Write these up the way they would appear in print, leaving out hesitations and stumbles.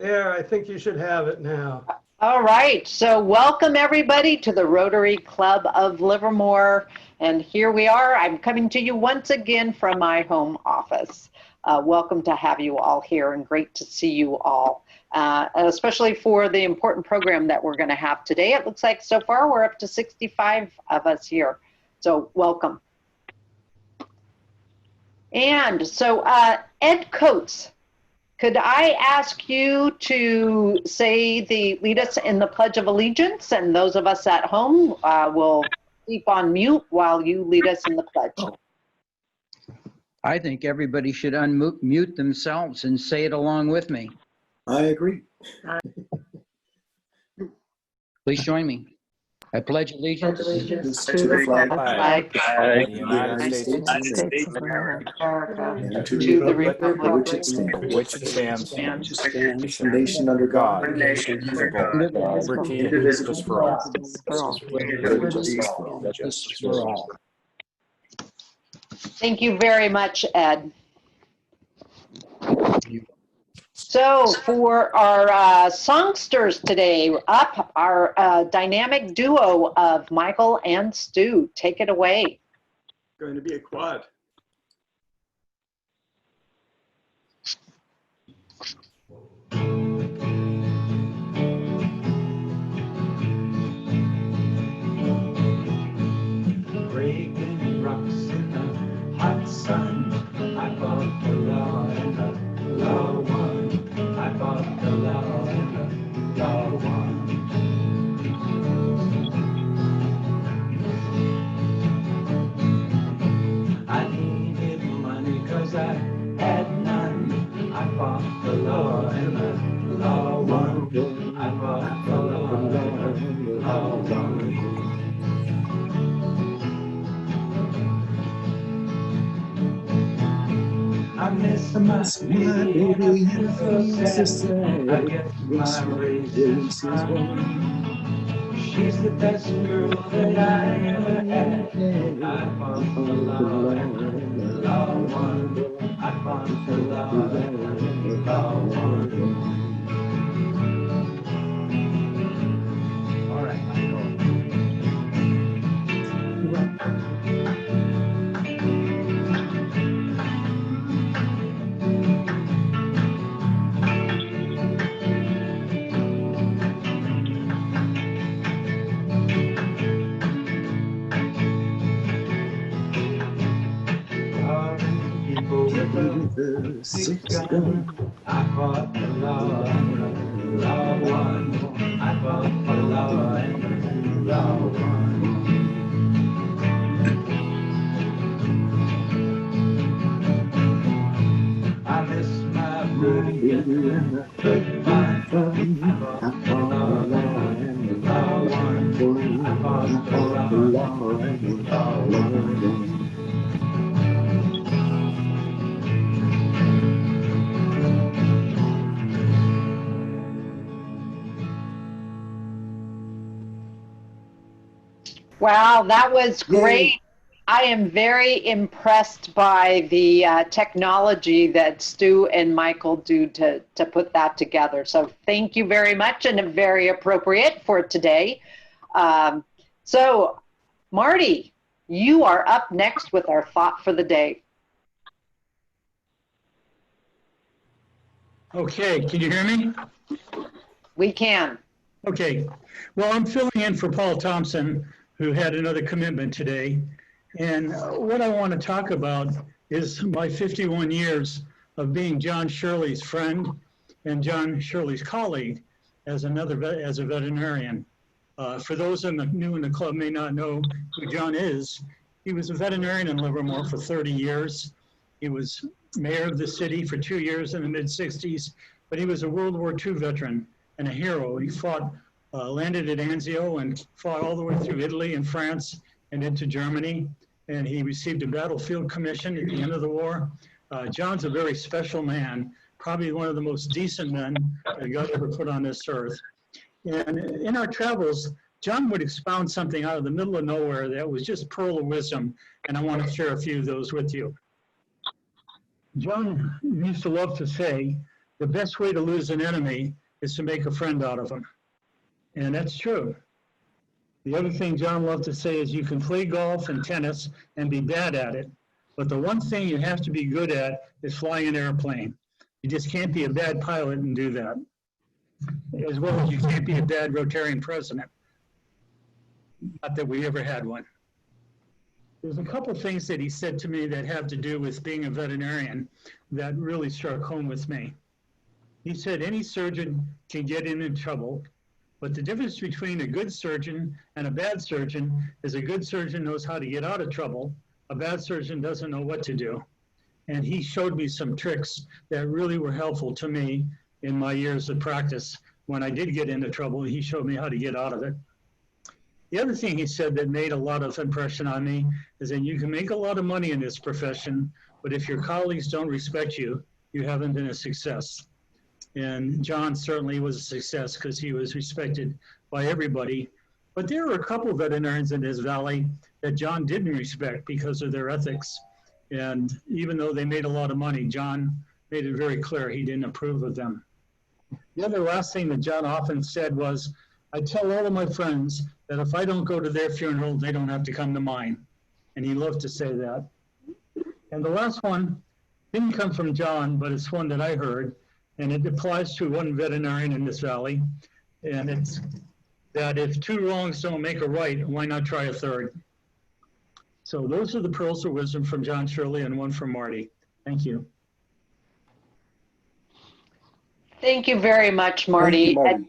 There, I think you should have it now. All right, so welcome everybody to the Rotary Club of Livermore. And here we are. I'm coming to you once again from my home office. Welcome to have you all here and great to see you all, especially for the important program that we're going to have today. It looks like so far we're up to 65 of us here. So welcome. And so Ed Coates, could I ask you to lead us in the Pledge of Allegiance, and those of us at home will keep on mute while you lead us in the pledge. I think everybody should unmute themselves and say it along with me. I agree. Please join me. I pledge allegiance To the flag Flag of the United States of America, and to the republic for which it stands, one nation under God, indivisible, justice for all. justice for all. Thank you very much, Ed. So for our songsters today, up our dynamic duo of Michael and Stu. Take it away. Going to be a quad. Breaking rocks in the hot sun. I fought the law and the law won. I fought the law and the law won. I needed money 'cause I had none. I fought the law and the law won. I fought the law and the law won. I miss my baby, so sad. I guess my race is wrong. She's the best girl that I ever had. I fought the law and the law won. I fought the law and the law won. All right, Michael. I fought the law and the law won. I fought the law and the law won. I miss my baby and my fun. I fought the law and the law won. I fought the law and the law won. Wow, that was great. Yay. I am very impressed by the technology that Stu and Michael do to put that together. So thank you very much, and very appropriate for today. So Marty, you are up next with our thought for the day. Okay, can you hear me? We can. Okay, well, I'm filling in for Paul Thompson, who had another commitment today. And what I want to talk about is my 51 years of being John Shirley's friend and John Shirley's colleague as a veterinarian. For those new in the club may not know who John is, he was a veterinarian in Livermore for 30 years. He was mayor of the city for 2 years in the mid-60s, but he was a World War II veteran and a hero. He fought, landed at Anzio and fought all the way through Italy and France and into Germany. And he received a battlefield commission at the end of the war. John's a very special man, probably one of the most decent men that God ever put on this earth. And in our travels, John would expound something out of the middle of nowhere that was just pearl of wisdom, and I want to share a few of those with you. John used to love to say the best way to lose an enemy is to make a friend out of him. And that's true. The other thing John loved to say is you can play golf and tennis and be bad at it, but the one thing you have to be good at is flying an airplane. You just can't be a bad pilot and do that. As well as you can't be a bad Rotarian president. Not that we ever had one. There's a couple things that he said to me that have to do with being a veterinarian that really struck home with me. He said any surgeon can get into trouble, but the difference between a good surgeon and a bad surgeon is a good surgeon knows how to get out of trouble. A bad surgeon doesn't know what to do. And he showed me some tricks that really were helpful to me in my years of practice. When I did get into trouble, he showed me how to get out of it. The other thing he said that made a lot of impression on me is that you can make a lot of money in this profession, but if your colleagues don't respect you, you haven't been a success. And John certainly was a success because he was respected by everybody. But there were a couple of veterinarians in this valley that John didn't respect because of their ethics. And even though they made a lot of money, John made it very clear he didn't approve of them. The other last thing that John often said was, I tell all of my friends that if I don't go to their funeral, they don't have to come to mine. And he loved to say that. And the last one didn't come from John, but it's one that I heard, and it applies to one veterinarian in this valley. And it's that if two wrongs don't make a right, why not try a third? So those are the pearls of wisdom from John Shirley and one from Marty. Thank you. Thank you very much, Marty. Thank you, Marty.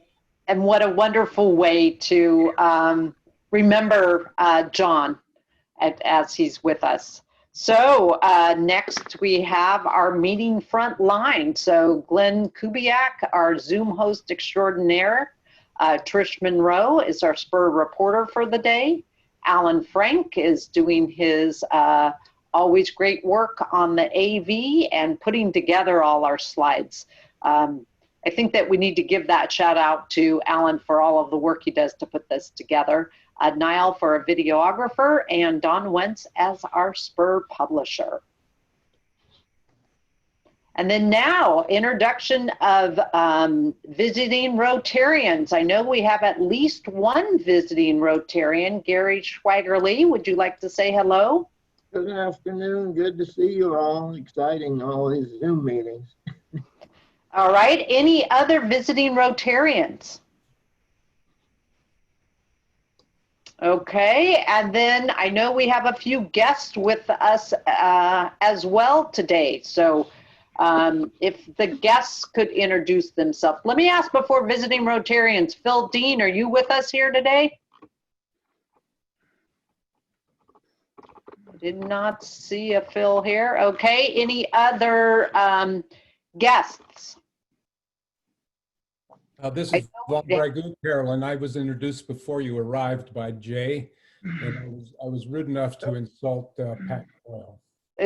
And what a wonderful way to remember John as he's with us. So next we have our meeting front line. So Glenn Kubiak, our Zoom host extraordinaire. Trish Monroe is our Spur reporter for the day. Alan Frank is doing his always great work on the AV and putting together all our slides. I think that we need to give that shout out to Alan for all of the work he does to put this together. Niall for a videographer, and Don Wentz as our Spur publisher. And then now, introduction of visiting Rotarians. I know we have at least one visiting Rotarian. Gary Schwagerly, would you like to say hello? Good afternoon. Good to see you all. Exciting, all these Zoom meetings. All right. Any other visiting Rotarians? Okay. And then I know we have a few guests with us as well today. So if the guests could introduce themselves. Let me ask before visiting Rotarians, Phil Dean, are you with us here today? Did not see a Phil here. Okay. Any other guests? This is Von Bragu, Carolyn. I was introduced before you arrived by Jay, and I was rude enough to insult Pat Coyle.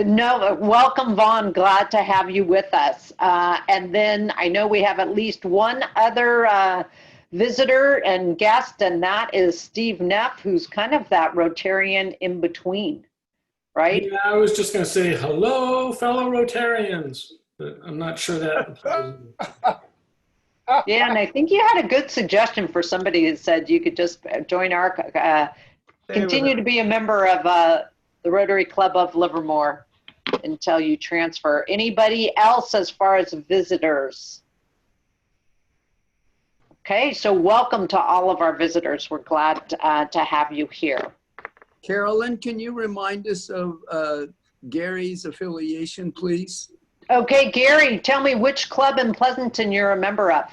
No, welcome, Vaughn. Glad to have you with us. And then I know we have at least one other visitor and guest, and that is Steve Neff, who's kind of that Rotarian in between, right? Yeah, I was just going to say hello, fellow Rotarians, but I'm not sure that. Yeah, and I think you had a good suggestion for somebody that said you could just join our, continue to be a member of the Rotary Club of Livermore until you transfer. Anybody else as far as visitors? Okay, so welcome to all of our visitors. We're glad to have you here. Carolyn, can you remind us of Gary's affiliation, please? Okay, Gary, tell me which club in Pleasanton you're a member of.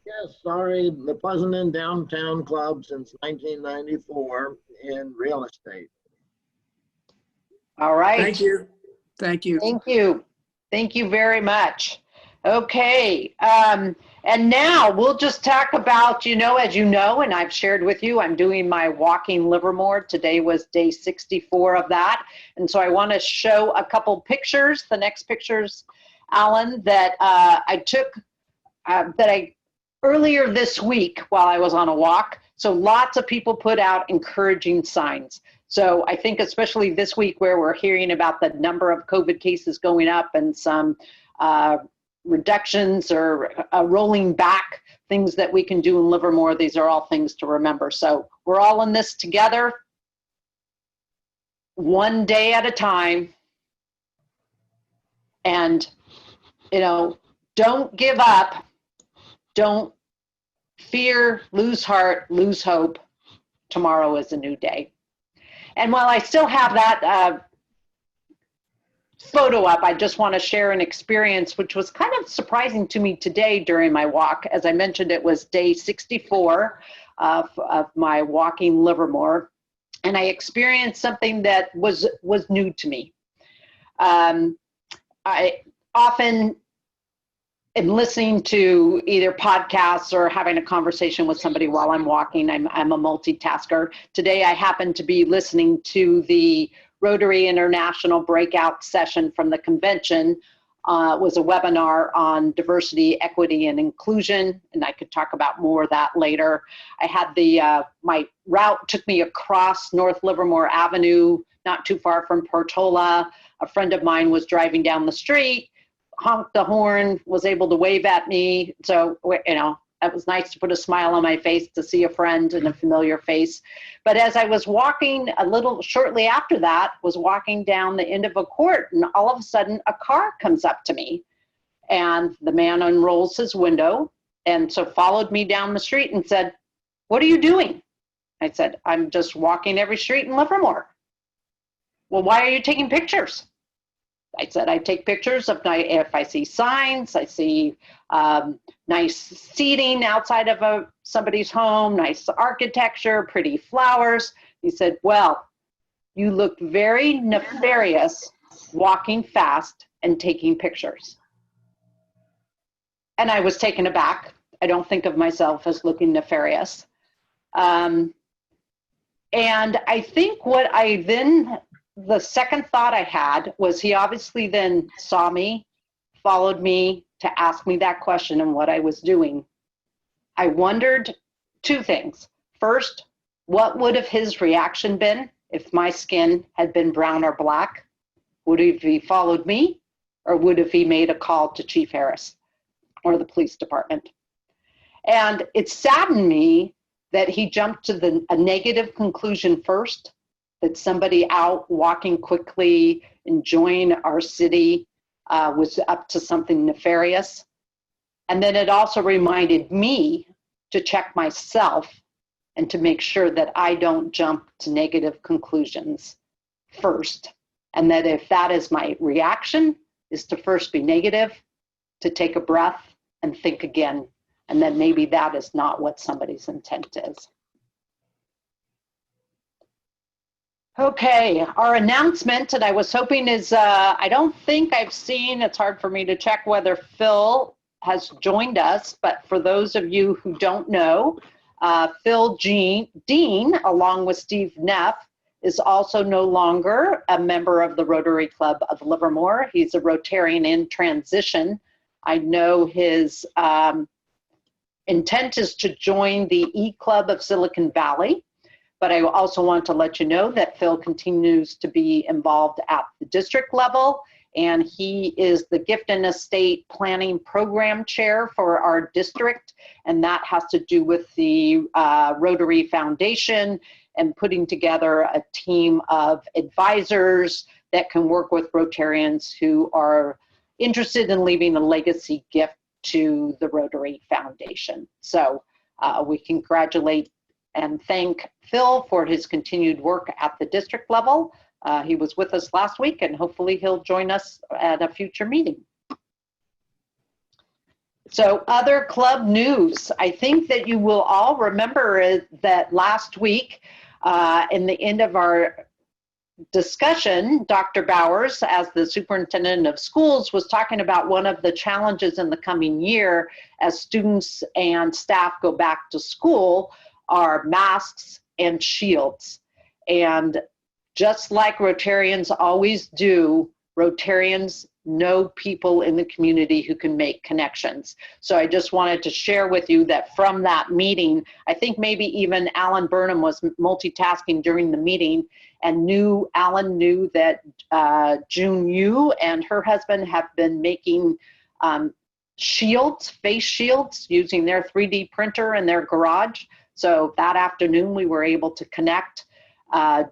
Yes, sorry, the Pleasanton Downtown Club since 1994 in real estate. All right. Thank you. Thank you. Thank you. Thank you very much. Okay. And now we'll just talk about, as you know, and I've shared with you, I'm doing my Walking Livermore. Today was day 64 of that. And so I want to show a couple pictures. The next pictures, Alan, that I took earlier this week while I was on a walk. So lots of people put out encouraging signs. So I think especially this week where we're hearing about the number of COVID cases going up and some reductions or rolling back things that we can do in Livermore. These are all things to remember. So we're all in this together, one day at a time. And, you know, don't give up. Don't fear, lose heart, lose hope. Tomorrow is a new day. And while I still have that photo up, I just want to share an experience which was kind of surprising to me today during my walk. As I mentioned, it was day 64 of my walking Livermore, and I experienced something that was new to me. I often am listening to either podcasts or having a conversation with somebody while I'm walking. I'm a multitasker. Today I happened to be listening to the Rotary International breakout session from the convention. Was a webinar on diversity, equity, and inclusion, and I could talk about more of that later. I had my route took me across North Livermore Avenue, not too far from Portola. A friend of mine was driving down the street, honked the horn, was able to wave at me. So, you know, it was nice to put a smile on my face to see a friend and a familiar face. But as I was walking a little shortly after that, was walking down the end of a court, and all of a sudden a car comes up to me, and the man unrolls his window and so followed me down the street and said, "What are you doing?" I said, "I'm just walking every street in Livermore." "Well, why are you taking pictures?" I said, "I take pictures of if I see signs, I see nice seating outside of somebody's home, nice architecture, pretty flowers." He said, "Well, you look very nefarious walking fast and taking pictures." And I was taken aback. I don't think of myself as looking nefarious. And I think the second thought I had was he obviously then saw me, followed me to ask me that question and what I was doing. I wondered two things. First, what would have his reaction been if my skin had been brown or black? Would he followed me, or would have he made a call to Chief Harris or the police department? And it saddened me that he jumped to a negative conclusion first, that somebody out walking quickly, enjoying our city, was up to something nefarious. And then it also reminded me to check myself and to make sure that I don't jump to negative conclusions first. And that if that is my reaction, is to first be negative, to take a breath and think again. And then maybe that is not what somebody's intent is. Okay, our announcement that I was hoping is, I don't think I've seen, it's hard for me to check whether Phil has joined us, but for those of you who don't know, Phil Dean, along with Steve Neff, is also no longer a member of the Rotary Club of Livermore. He's a Rotarian in transition. I know his intent is to join the E-Club of Silicon Valley. But I also want to let you know that Phil continues to be involved at the district level, and he is the Gift and Estate Planning Program Chair for our district, and that has to do with the Rotary Foundation and putting together a team of advisors that can work with Rotarians who are interested in leaving a legacy gift to the Rotary Foundation. So we congratulate and thank Phil for his continued work at the district level. He was with us last week, and hopefully he'll join us at a future meeting. So other club news. I think that you will all remember that last week, in the end of our discussion, Dr. Bowers, as the superintendent of schools, was talking about one of the challenges in the coming year as students and staff go back to school are masks and shields. And just like Rotarians always do, Rotarians know people in the community who can make connections. So I just wanted to share with you that from that meeting, I think maybe even Alan Burnham was multitasking during the meeting, and Alan knew that June Yu and her husband have been making shields, face shields, using their 3D printer in their garage. So that afternoon, we were able to connect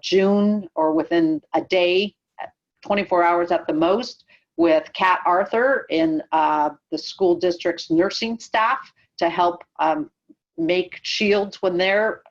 June, or within a day, 24 hours at the most, with Kat Arthur in the school district's nursing staff to help make shields when they're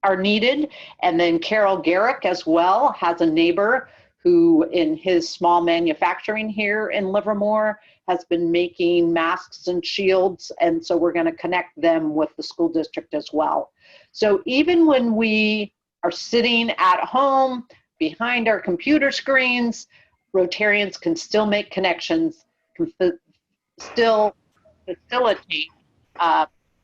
are needed. And then Carol Garrick as well has a neighbor who in his small manufacturing here in Livermore has been making masks and shields. And so we're going to connect them with the school district as well. So even when we are sitting at home behind our computer screens, Rotarians can still make connections, can still facilitate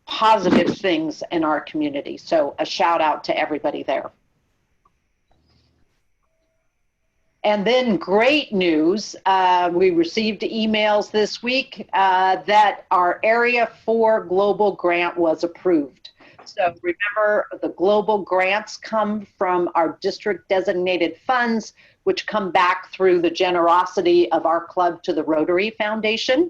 positive things in our community. So a shout out to everybody there. And then great news, we received emails this week that our Area 4 Global Grant was approved. So remember, the global grants come from our district designated funds, which come back through the generosity of our club to the Rotary Foundation.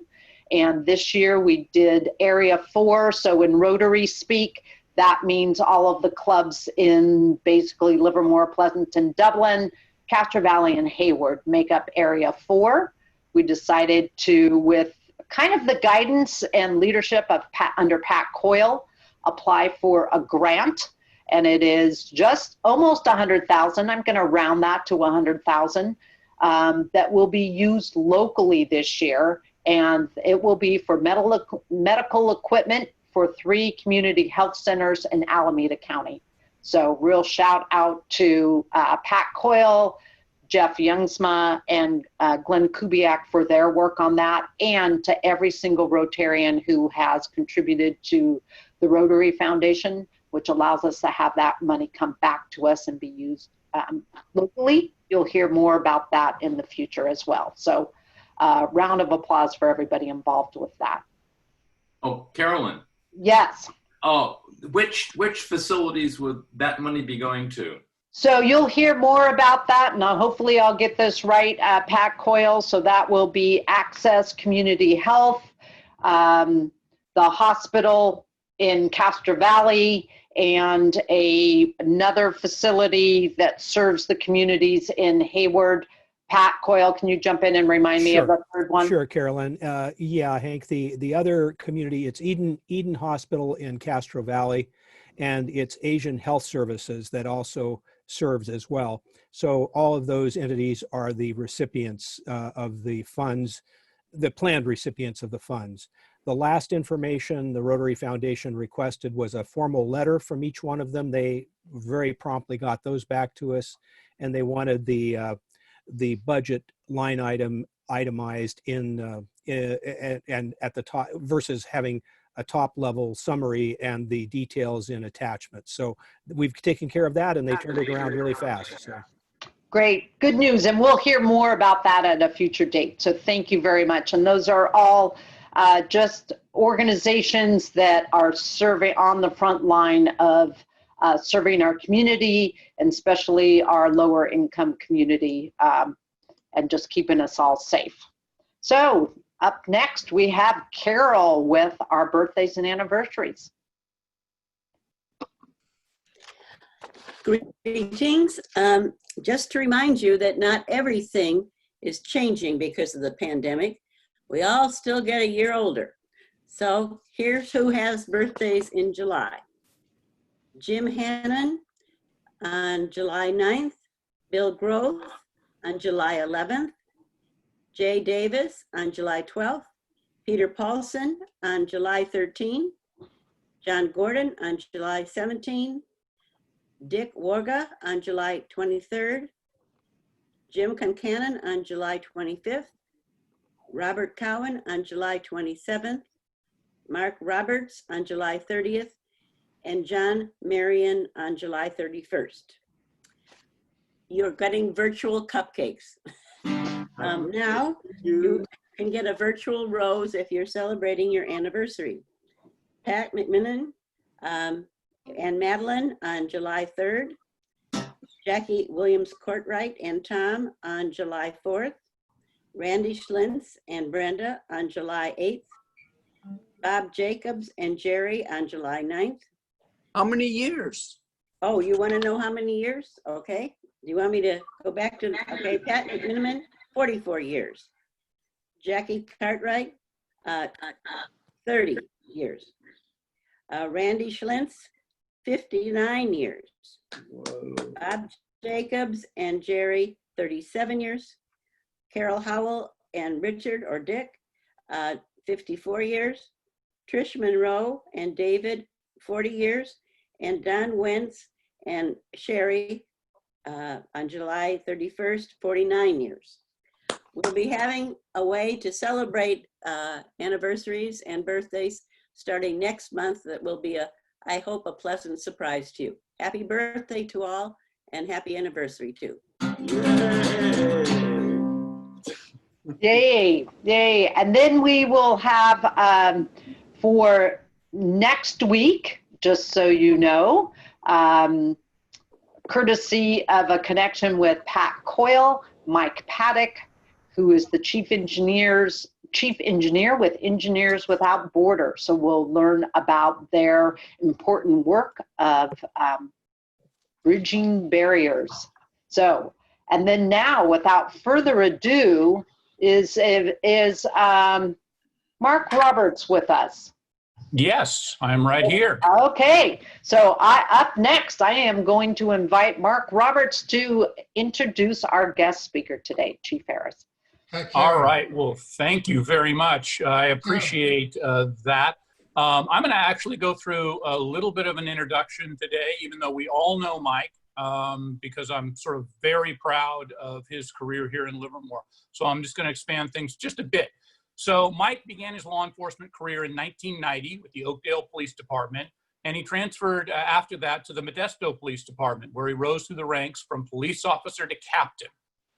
And this year we did Area 4. So in Rotary speak, that means all of the clubs in basically Livermore, Pleasanton, Dublin, Castro Valley, and Hayward make up Area 4. We decided to, with kind of the guidance and leadership of under Pat Coyle, apply for a grant. And it is just almost 100,000. I'm going to round that to 100,000 that will be used locally this year. And it will be for medical equipment for 3 community health centers in Alameda County. So real shout out to Pat Coyle, Jeff Youngsma, and Glenn Kubiak for their work on that, and to every single Rotarian who has contributed to the Rotary Foundation, which allows us to have that money come back to us and be used locally. You'll hear more about that in the future as well. So round of applause for everybody involved with that. Oh, Carolyn. Yes. Oh, which facilities would that money be going to? So you'll hear more about that, and hopefully I'll get this right, Pat Coyle. So that will be Access Community Health, the hospital in Castro Valley, and another facility that serves the communities in Hayward. Pat Coyle, can you jump in and remind me of the third one? Sure, Carolyn. Yeah, Hank, the other community, it's Eden Hospital in Castro Valley, and it's Asian Health Services that also serves as well. So all of those entities are the recipients of the funds, the planned recipients of the funds. The last information the Rotary Foundation requested was a formal letter from each one of them. They very promptly got those back to us, and they wanted the budget line item itemized in and at the top versus having a top level summary and the details in attachments. So we've taken care of that, and they turned it around really fast. So. Great, good news. And we'll hear more about that at a future date. So thank you very much. And those are all just organizations that are serving on the front line of serving our community, and especially our lower income community, and just keeping us all safe. So up next, we have Carol with our birthdays and anniversaries. Greetings. Just to remind you that not everything is changing because of the pandemic. We all still get a year older. So here's who has birthdays in July. Jim Hannon on July 9th, Bill Grove on July 11th, Jay Davis on July 12th, Peter Paulson on July 13th, John Gordon on July 17th, Dick Warga on July 23rd, Jim Concannon on July 25th, Robert Cowan on July 27th, Mark Roberts on July 30th, and John Marion on July 31st. You're getting virtual cupcakes. Now you can get a virtual rose if you're celebrating your anniversary. Pat McMillan and Madeline on July 3rd, Jackie Williams Courtwright and Tom on July 4th, Randy Schlintz and Brenda on July 8th, Bob Jacobs and Jerry on July 9th. How many years? Oh, you want to know how many years? Okay. Do you want me to go back to, okay, Pat McMiniman, 44 years. Jackie Cartwright, 30 years. Randy Schlintz, 59 years. Whoa. Bob Jacobs and Jerry, 37 years. Carol Howell and Richard or Dick, 54 years. Trish Monroe and David, 40 years. And Don Wentz and Sherry on July 31st, 49 years. We'll be having a way to celebrate anniversaries and birthdays starting next month that will be, I hope, a pleasant surprise to you. Happy birthday to all and happy anniversary too. Yay, yay. And then we will have for next week, just so you know, courtesy of a connection with Pat Coyle, Mike Paddock, who is the chief engineer with Engineers Without Borders. So we'll learn about their important work of bridging barriers. So, and then now, without further ado, is Mark Roberts with us. Yes, I'm right here. Okay, so up next, I am going to invite Mark Roberts to introduce our guest speaker today, Chief Harris. All right, well, thank you very much. I appreciate that. I'm going to actually go through a little bit of an introduction today, even though we all know Mike, because I'm sort of very proud of his career here in Livermore. So I'm just going to expand things just a bit. So Mike began his law enforcement career in 1990 with the Oakdale Police Department, and he transferred after that to the Modesto Police Department, where he rose through the ranks from police officer to captain.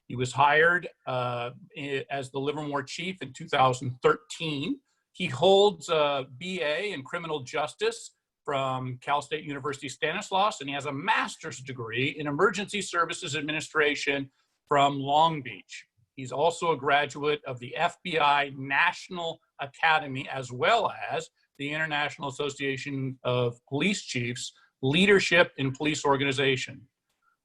He was hired as the Livermore chief in 2013. He holds a BA in criminal justice from Cal State University Stanislaus, and he has a master's degree in emergency services administration from Long Beach. He's also a graduate of the FBI National Academy, as well as the International Association of Police Chiefs Leadership in Police Organization.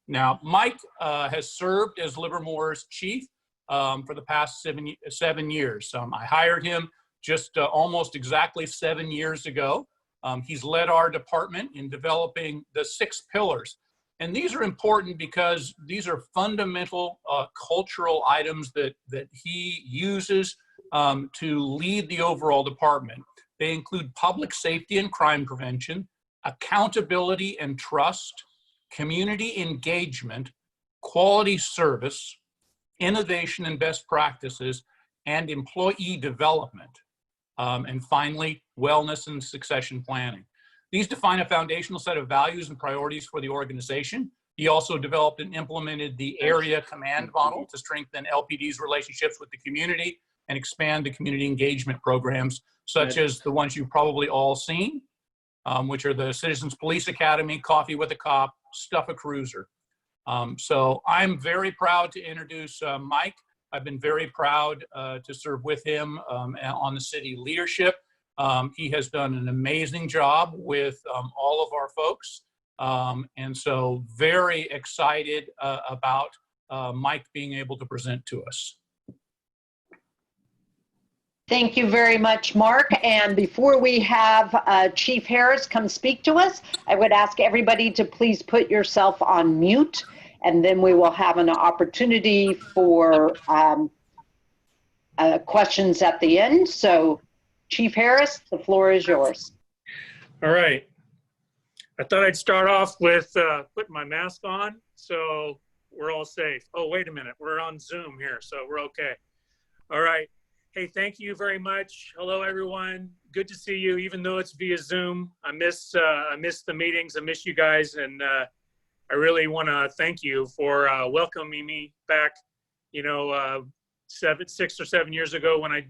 Now, Mike has served as Livermore's chief for the past 7 years. I hired him just almost exactly 7 years ago. He's led our department in developing the 6 pillars. And these are important because these are fundamental cultural items that he uses to lead the overall department. They include public safety and crime prevention, accountability and trust, community engagement, quality service, innovation and best practices, and employee development. And finally, wellness and succession planning. These define a foundational set of values and priorities for the organization. He also developed and implemented the area command model to strengthen LPD's relationships with the community and expand the community engagement programs, such as the ones you've probably all seen, which are the Citizens Police Academy, Coffee with a Cop, Stuff a Cruiser. So I'm very proud to introduce Mike. I've been very proud to serve with him on the city leadership. He has done an amazing job with all of our folks. And so very excited about Mike being able to present to us. Thank you very much, Mark. And before we have Chief Harris come speak to us, I would ask everybody to please put yourself on mute, and then we will have an opportunity for questions at the end. So, Chief Harris, the floor is yours. All right. I thought I'd start off with putting my mask on so we're all safe. Oh, wait a minute. We're on Zoom here, so we're okay. All right. Hey, thank you very much. Hello, everyone. Good to see you, even though it's via Zoom. I miss the meetings. I miss you guys, and I really want to thank you for welcoming me back. You know, 6 or 7 years ago when I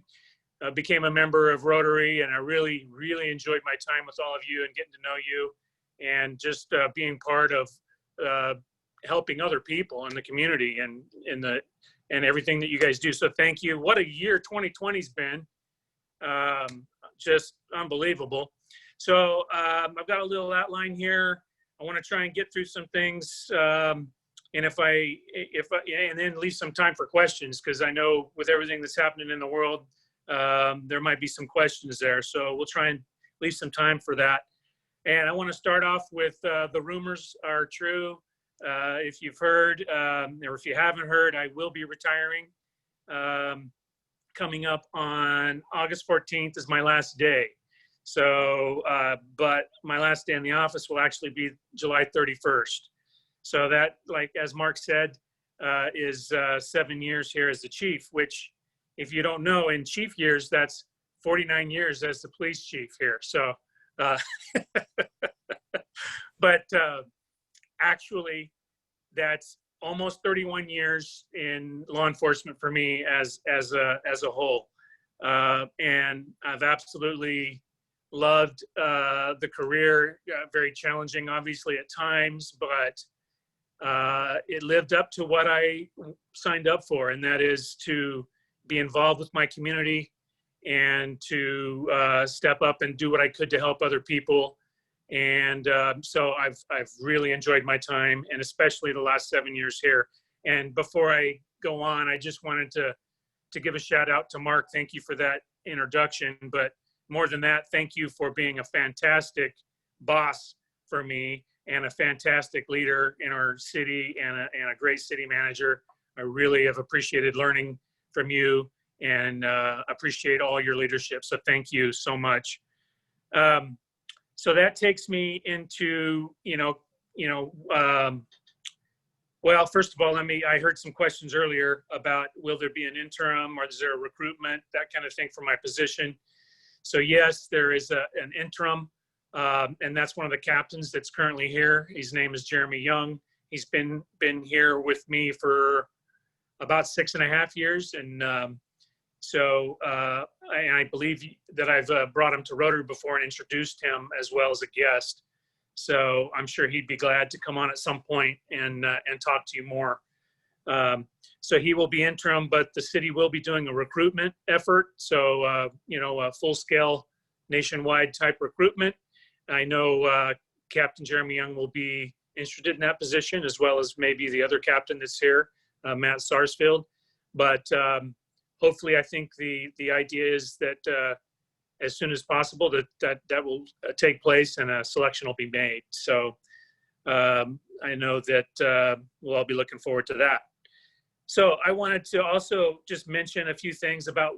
became a member of Rotary, and I really, really enjoyed my time with all of you and getting to know you, and just being part of helping other people in the community and everything that you guys do. So thank you. What a year 2020's been. just unbelievable. So I've got a little outline here. I want to try and get through some things, and and then leave some time for questions, because I know with everything that's happening in the world, there might be some questions there. So we'll try and leave some time for that. And I want to start off with the rumors are true. If you've heard, or if you haven't heard, I will be retiring. Coming up on August 14th is my last day. So, but my last day in the office will actually be July 31st. So that, like, as Mark said, is 7 years here as the chief, which, if you don't know, in chief years, that's 49 years as the police chief here. So, but actually, that's almost 31 years in law enforcement for me as a whole. And I've absolutely loved the career. Very challenging, obviously, at times, but it lived up to what I signed up for, and that is to be involved with my community and to step up and do what I could to help other people. And so I've really enjoyed my time, and especially the last 7 years here. And before I go on, I just wanted to give a shout out to Mark. Thank you for that introduction. But more than that, thank you for being a fantastic boss for me and a fantastic leader in our city, and a great city manager. I really have appreciated learning from you, and appreciate all your leadership. So thank you so much. So that takes me into, well, first of all, I heard some questions earlier about, will there be an interim, or is there a recruitment, that kind of thing for my position. So yes, there is an interim, and that's one of the captains that's currently here. His name is Jeremy Young. He's been here with me for about 6.5 years. And I believe that I've brought him to Rotary before and introduced him as well as a guest. So I'm sure he'd be glad to come on at some point and talk to you more. So he will be interim, but the city will be doing a recruitment effort. So, a full-scale nationwide type recruitment. I know Captain Jeremy Young will be interested in that position, as well as maybe the other captain that's here, Matt Sarsfield. But hopefully, I think the idea is that as soon as possible that will take place and a selection will be made. So I know that we'll all be looking forward to that. So I wanted to also just mention a few things about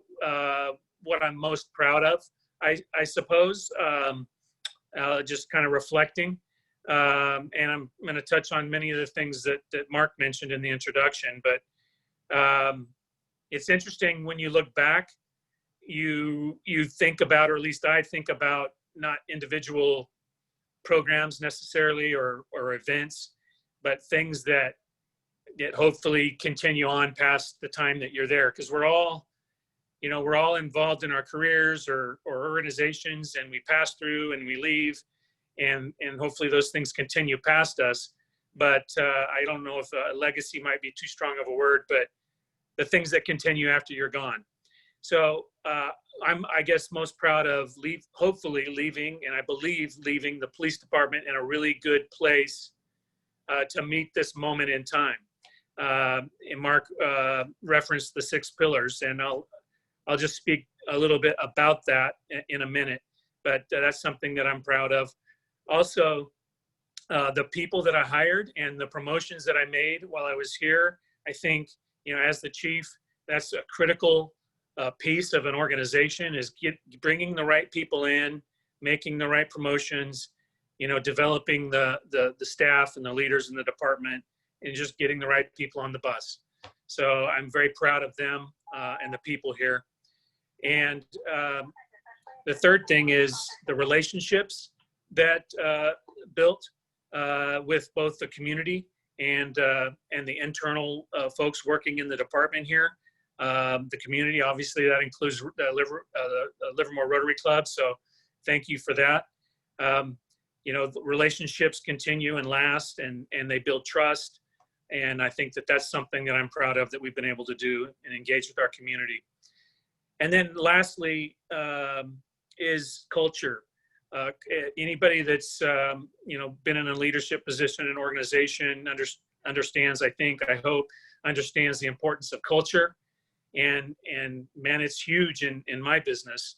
what I'm most proud of, I suppose, just kind of reflecting. And I'm going to touch on many of the things that Mark mentioned in the introduction. But it's interesting when you look back, you think about, or at least I think about, not individual programs necessarily or events, but things that hopefully continue on past the time that you're there. Because we're all involved in our careers or organizations, and we pass through and we leave, and hopefully those things continue past us. But I don't know if a legacy might be too strong of a word, but the things that continue after you're gone. So I'm, I guess, most proud of hopefully leaving, and I believe leaving the police department in a really good place to meet this moment in time. And Mark referenced the 6 pillars, and I'll just speak a little bit about that in a minute, but that's something that I'm proud of. Also, the people that I hired and the promotions that I made while I was here, I think, as the chief, that's a critical piece of an organization, is bringing the right people in, making the right promotions, developing the staff and the leaders in the department, and just getting the right people on the bus. So I'm very proud of them and the people here. And the third thing is the relationships that built with both the community and the internal folks working in the department here. The community, obviously, that includes the Livermore Rotary Club. So thank you for that. The relationships continue and last, and they build trust. And I think that that's something that I'm proud of, that we've been able to do and engage with our community. And then lastly, is culture. Anybody that's been in a leadership position in an organization understands, I hope, understands the importance of culture. And man, it's huge in my business.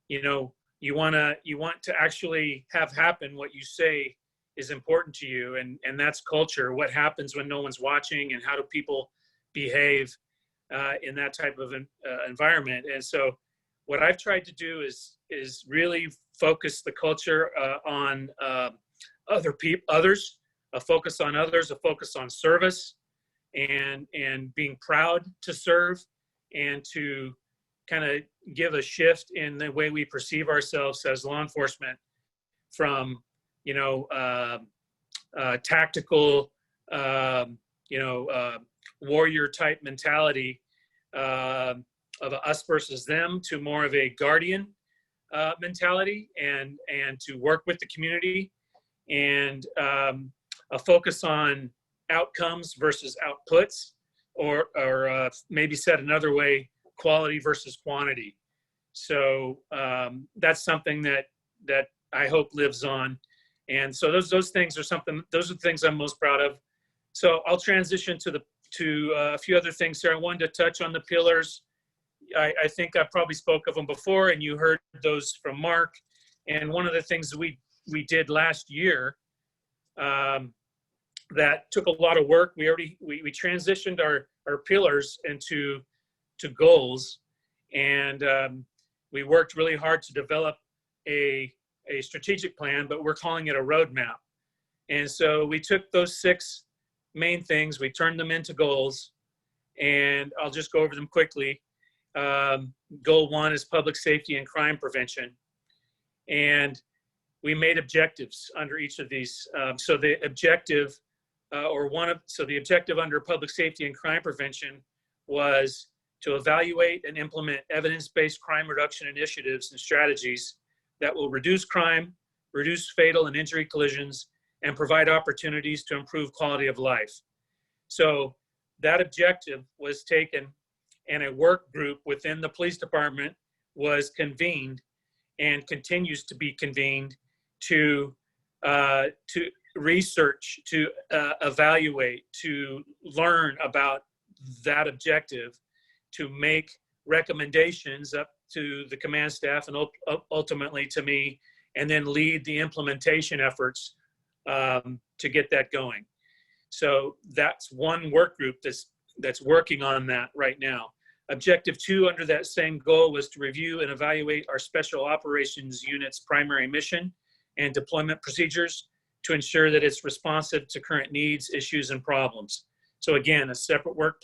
You want to actually have happen what you say is important to you, and that's culture. What happens when no one's watching, and how do people behave in that type of environment? And so what I've tried to do is really focus the culture on others, a focus on others, a focus on service, and being proud to serve, and to kind of give a shift in the way we perceive ourselves as law enforcement from, tactical, warrior type mentality of a us versus them to more of a guardian mentality, and to work with the community, and a focus on outcomes versus outputs, or maybe said another way, quality versus quantity. So that's something that I hope lives on. And so those things are the things I'm most proud of. So I'll transition to a few other things here. I wanted to touch on the pillars. I think I probably spoke of them before, and you heard those from Mark. And one of the things that we did last year that took a lot of work, we transitioned our pillars into goals, and we worked really hard to develop a strategic plan, but we're calling it a roadmap. And so we took those 6 main things, we turned them into goals, and I'll just go over them quickly. Goal 1 is public safety and crime prevention, and we made objectives under each of these. So the objective, the objective under public safety and crime prevention was to evaluate and implement evidence-based crime reduction initiatives and strategies that will reduce crime, reduce fatal and injury collisions, and provide opportunities to improve quality of life. So that objective was taken, and a work group within the police department was convened and continues to be convened to research, to evaluate, to learn about that objective, to make recommendations up to the command staff and ultimately to me, and then lead the implementation efforts to get that going. So that's one work group that's working on that right now. Objective 2 under that same goal was to review and evaluate our special operations unit's primary mission and deployment procedures to ensure that it's responsive to current needs, issues, and problems. So again, a separate work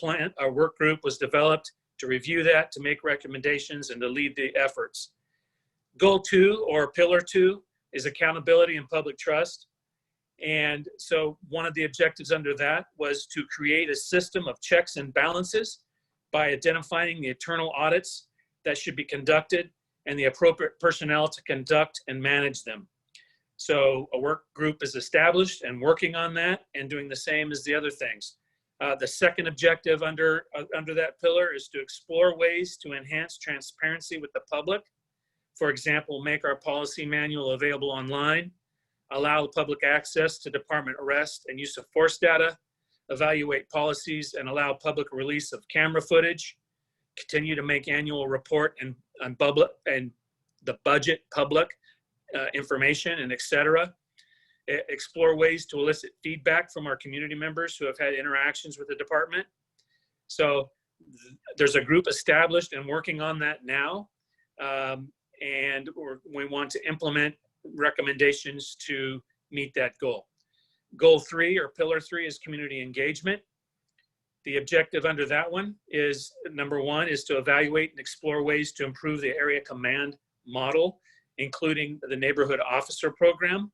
group was developed to review that, to make recommendations, and to lead the efforts. Goal 2, or pillar 2, is accountability and public trust. And so one of the objectives under that was to create a system of checks and balances by identifying the internal audits that should be conducted and the appropriate personnel to conduct and manage them. So a work group is established and working on that and doing the same as the other things. The second objective under that pillar is to explore ways to enhance transparency with the public. For example, make our policy manual available online, allow public access to department arrest and use of force data, evaluate policies and allow public release of camera footage, continue to make annual report and the budget public information, and etc. Explore ways to elicit feedback from our community members who have had interactions with the department. So there's a group established and working on that now. And we want to implement recommendations to meet that goal. Goal 3, or pillar 3, is community engagement. The objective under that one is, number 1, is to evaluate and explore ways to improve the area command model, including the neighborhood officer program.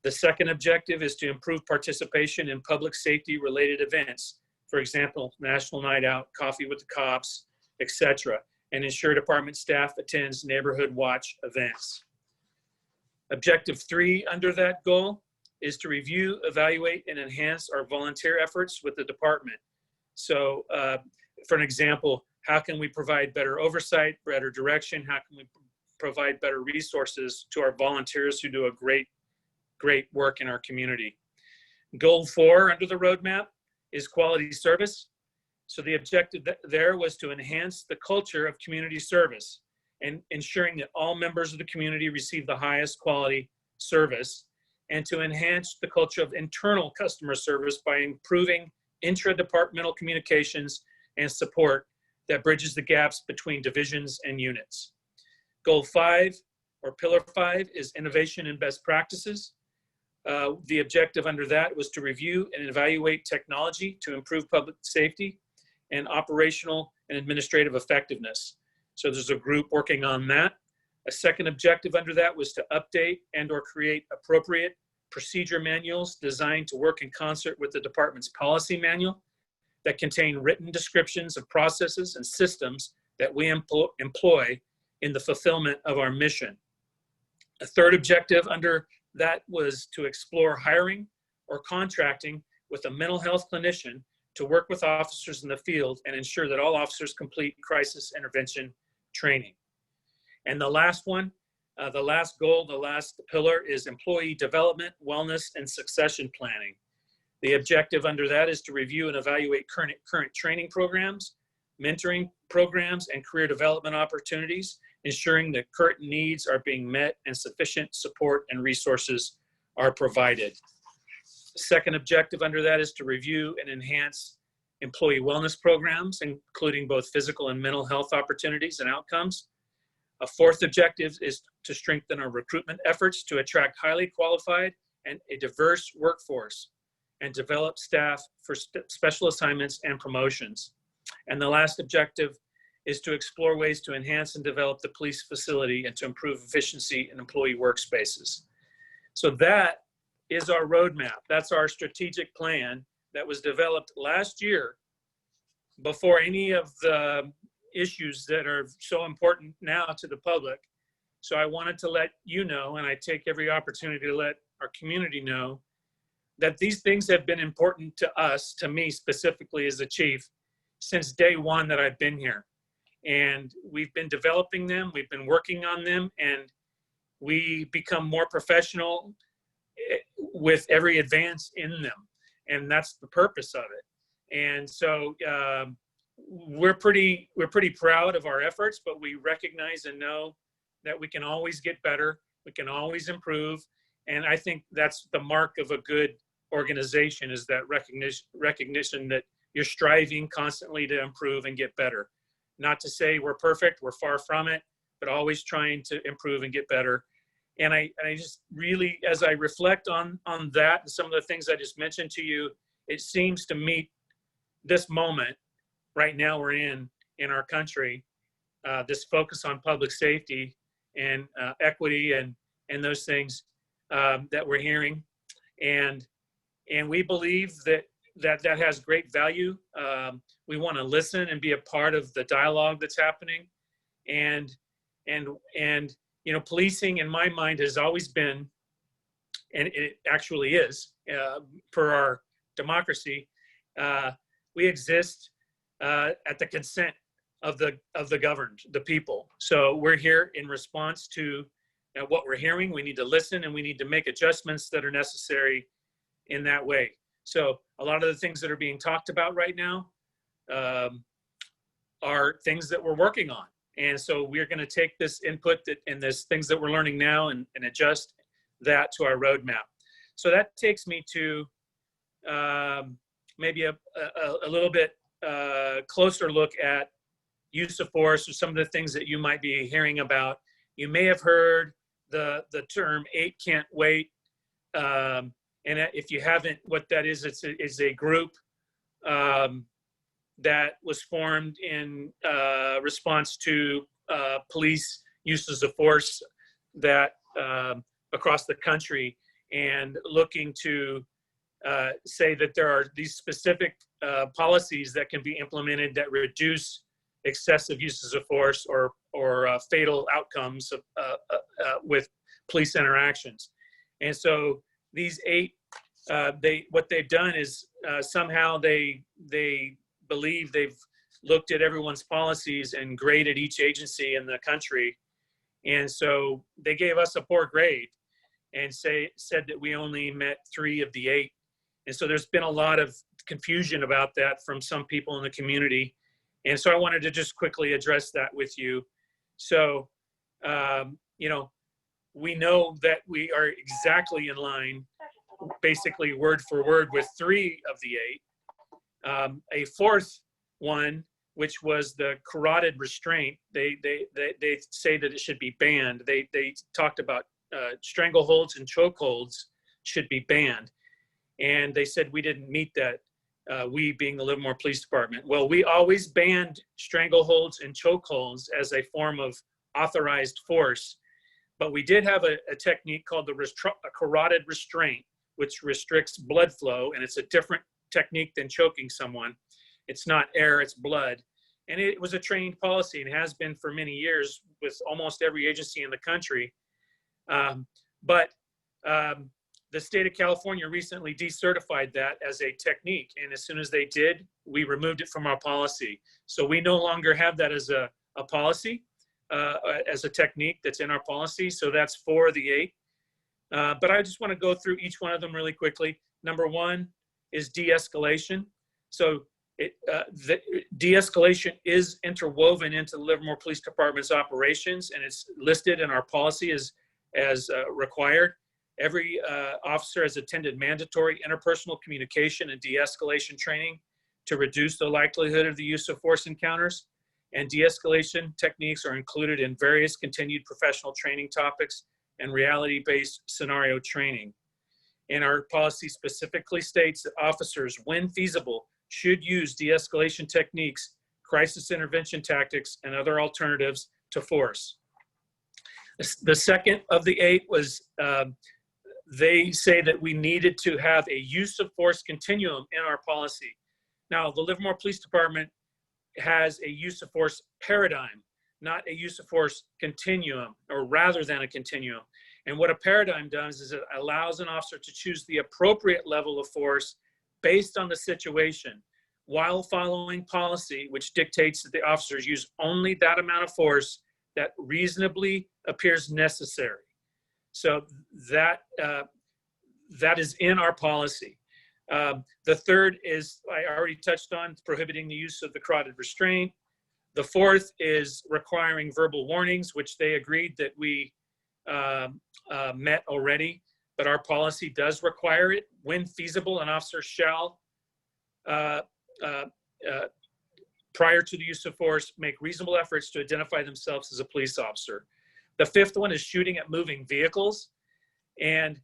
The second objective is to improve participation in public safety related events. For example, National Night Out, Coffee with the Cops, etc., and ensure department staff attends neighborhood watch events. Objective 3 under that goal is to review, evaluate, and enhance our volunteer efforts with the department. So for an example, how can we provide better oversight, better direction? How can we provide better resources to our volunteers who do a great work in our community. Goal 4 under the roadmap is quality service. So the objective there was to enhance the culture of community service and ensuring that all members of the community receive the highest quality service, and to enhance the culture of internal customer service by improving intra-departmental communications and support that bridges the gaps between divisions and units. Goal 5, or Pillar 5, is innovation and best practices. The objective under that was to review and evaluate technology to improve public safety and operational and administrative effectiveness. So there's a group working on that. A second objective under that was to update and or create appropriate procedure manuals designed to work in concert with the department's policy manual that contain written descriptions of processes and systems that we employ in the fulfillment of our mission. A third objective under that was to explore hiring or contracting with a mental health clinician to work with officers in the field and ensure that all officers complete crisis intervention training. And the last one, the last goal, the last pillar is employee development, wellness, and succession planning. The objective under that is to review and evaluate current training programs, mentoring programs, and career development opportunities, ensuring that current needs are being met and sufficient support and resources are provided. The second objective under that is to review and enhance employee wellness programs, including both physical and mental health opportunities and outcomes. A fourth objective is to strengthen our recruitment efforts to attract highly qualified and a diverse workforce and develop staff for special assignments and promotions. And the last objective is to explore ways to enhance and develop the police facility and to improve efficiency in employee workspaces. So that is our roadmap. That's our strategic plan that was developed last year before any of the issues that are so important now to the public. So I wanted to let you know, and I take every opportunity to let our community know, that these things have been important to us, to me specifically as a chief, since day one that I've been here. And we've been developing them, we've been working on them, and we become more professional with every advance in them. And that's the purpose of it. And so we're pretty proud of our efforts, but we recognize and know that we can always get better, we can always improve. And I think that's the mark of a good organization, is that recognition that you're striving constantly to improve and get better. Not to say we're perfect, we're far from it, but always trying to improve and get better. And I just really, as I reflect on that and some of the things I just mentioned to you, it seems to meet this moment right now we're in our country, this focus on public safety and equity and those things that we're hearing. And we believe that has great value. We want to listen and be a part of the dialogue that's happening. And you know, policing in my mind has always been, and it actually is, for our democracy, we exist at the consent of the governed, the people. So we're here in response to what we're hearing. We need to listen and we need to make adjustments that are necessary in that way. So a lot of the things that are being talked about right now are things that we're working on. And so we're going to take this input and this things that we're learning now and adjust that to our roadmap. So that takes me to maybe a little bit closer look at use of force, or some of the things that you might be hearing about. You may have heard the term 8 can't wait. And if you haven't, what that is, it's a group that was formed in response to police uses of force that across the country, and looking to say that there are these specific policies that can be implemented that reduce excessive uses of force or fatal outcomes with police interactions. And so these 8, what they've done is somehow they believe they've looked at everyone's policies and graded each agency in the country And so they gave us a poor grade and said that we only met 3 of the 8. And so there's been a lot of confusion about that from some people in the community. And so I wanted to just quickly address that with you. So, you know, we know that we are exactly in line, basically word for word, with 3 of the 8. A fourth one, which was the carotid restraint, they say that it should be banned. They talked about strangleholds and chokeholds should be banned. And they said we didn't meet that, we being the Livermore Police Department. Well, we always banned strangleholds and chokeholds as a form of authorized force. But we did have a technique called a carotid restraint, which restricts blood flow, and it's a different technique than choking someone. It's not air, it's blood. And it was a trained policy and has been for many years with almost every agency in the country. But the state of California recently decertified that as a technique. And as soon as they did, we removed it from our policy. So we no longer have that as a policy, as a technique that's in our policy. So that's 4 of the 8. But I just want to go through each one of them really quickly. Number 1 is de-escalation. So the de-escalation is interwoven into the Livermore Police Department's operations, and it's listed in our policy as required. Every officer has attended mandatory interpersonal communication and de-escalation training to reduce the likelihood of the use of force encounters. And de-escalation techniques are included in various continued professional training topics and reality-based scenario training. And our policy specifically states that officers, when feasible, should use de-escalation techniques, crisis intervention tactics, and other alternatives to force. The second of the 8 was, they say that we needed to have a use of force continuum in our policy. Now, the Livermore Police Department has a use of force paradigm, not a use of force continuum, or rather than a continuum. And what a paradigm does is it allows an officer to choose the appropriate level of force based on the situation, while following policy, which dictates that the officers use only that amount of force that reasonably appears necessary. So that is in our policy. The third is, I already touched on, prohibiting the use of the carotid restraint. The fourth is requiring verbal warnings, which they agreed that we met already, but our policy does require it. When feasible, an officer shall, prior to the use of force, make reasonable efforts to identify themselves as a police officer. The fifth one is shooting at moving vehicles. And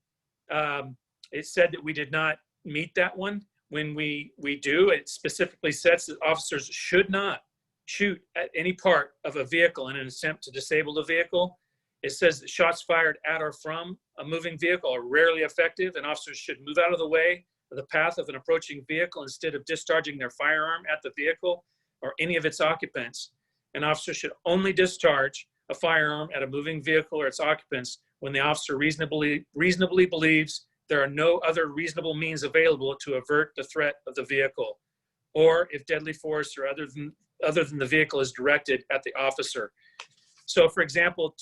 it said that we did not meet that one. When we do, it specifically says that officers should not shoot at any part of a vehicle in an attempt to disable the vehicle. It says that shots fired at or from a moving vehicle are rarely effective, and officers should move out of the way of the path of an approaching vehicle instead of discharging their firearm at the vehicle or any of its occupants. An officer should only discharge a firearm at a moving vehicle or its occupants when the officer reasonably believes there are no other reasonable means available to avert the threat of the vehicle, or if deadly force or other than the vehicle is directed at the officer. So, for example,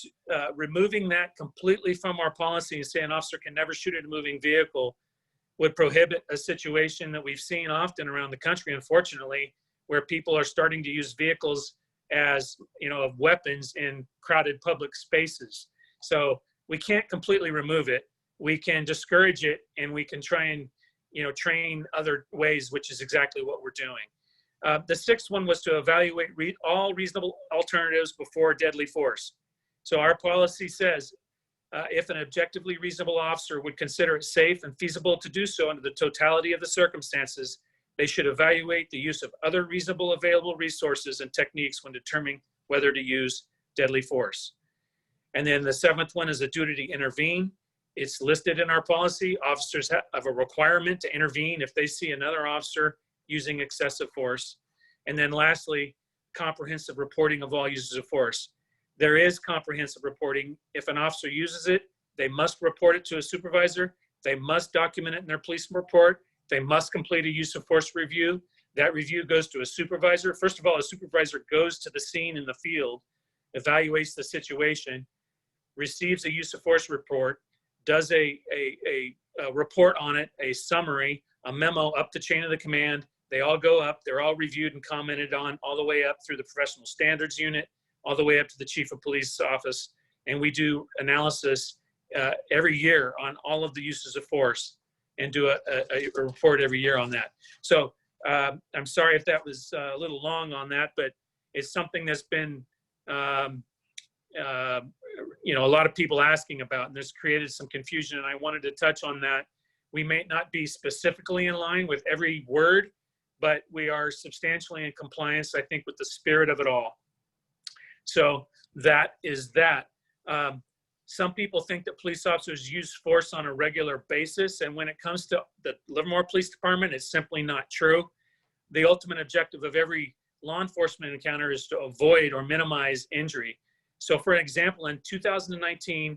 removing that completely from our policy and saying an officer can never shoot at a moving vehicle would prohibit a situation that we've seen often around the country, unfortunately, where people are starting to use vehicles as, weapons in crowded public spaces. So we can't completely remove it. We can discourage it, and we can try and, train other ways, which is exactly what we're doing. The sixth one was to evaluate all reasonable alternatives before deadly force. So our policy says if an objectively reasonable officer would consider it safe and feasible to do so under the totality of the circumstances, they should evaluate the use of other reasonable available resources and techniques when determining whether to use deadly force. And then the seventh one is a duty to intervene. It's listed in our policy. Officers have a requirement to intervene if they see another officer using excessive force. And then lastly, comprehensive reporting of all uses of force. There is comprehensive reporting. If an officer uses it, they must report it to a supervisor. They must document it in their police report. They must complete a use of force review. That review goes to a supervisor. First of all, a supervisor goes to the scene in the field, evaluates the situation, receives a use of force report, does a report on it, a summary, a memo up the chain of the command. They all go up, they're all reviewed and commented on all the way up through the professional standards unit, all the way up to the chief of police office. And we do analysis every year on all of the uses of force and do a report every year on that. So I'm sorry if that was a little long on that, but it's something that's been, you know, a lot of people asking about, and this created some confusion, and I wanted to touch on that. We may not be specifically in line with every word, but we are substantially in compliance, I think, with the spirit of it all. So that is that. Some people think that police officers use force on a regular basis, and when it comes to the Livermore Police Department, it's simply not true. The ultimate objective of every law enforcement encounter is to avoid or minimize injury. So for example, in 2019,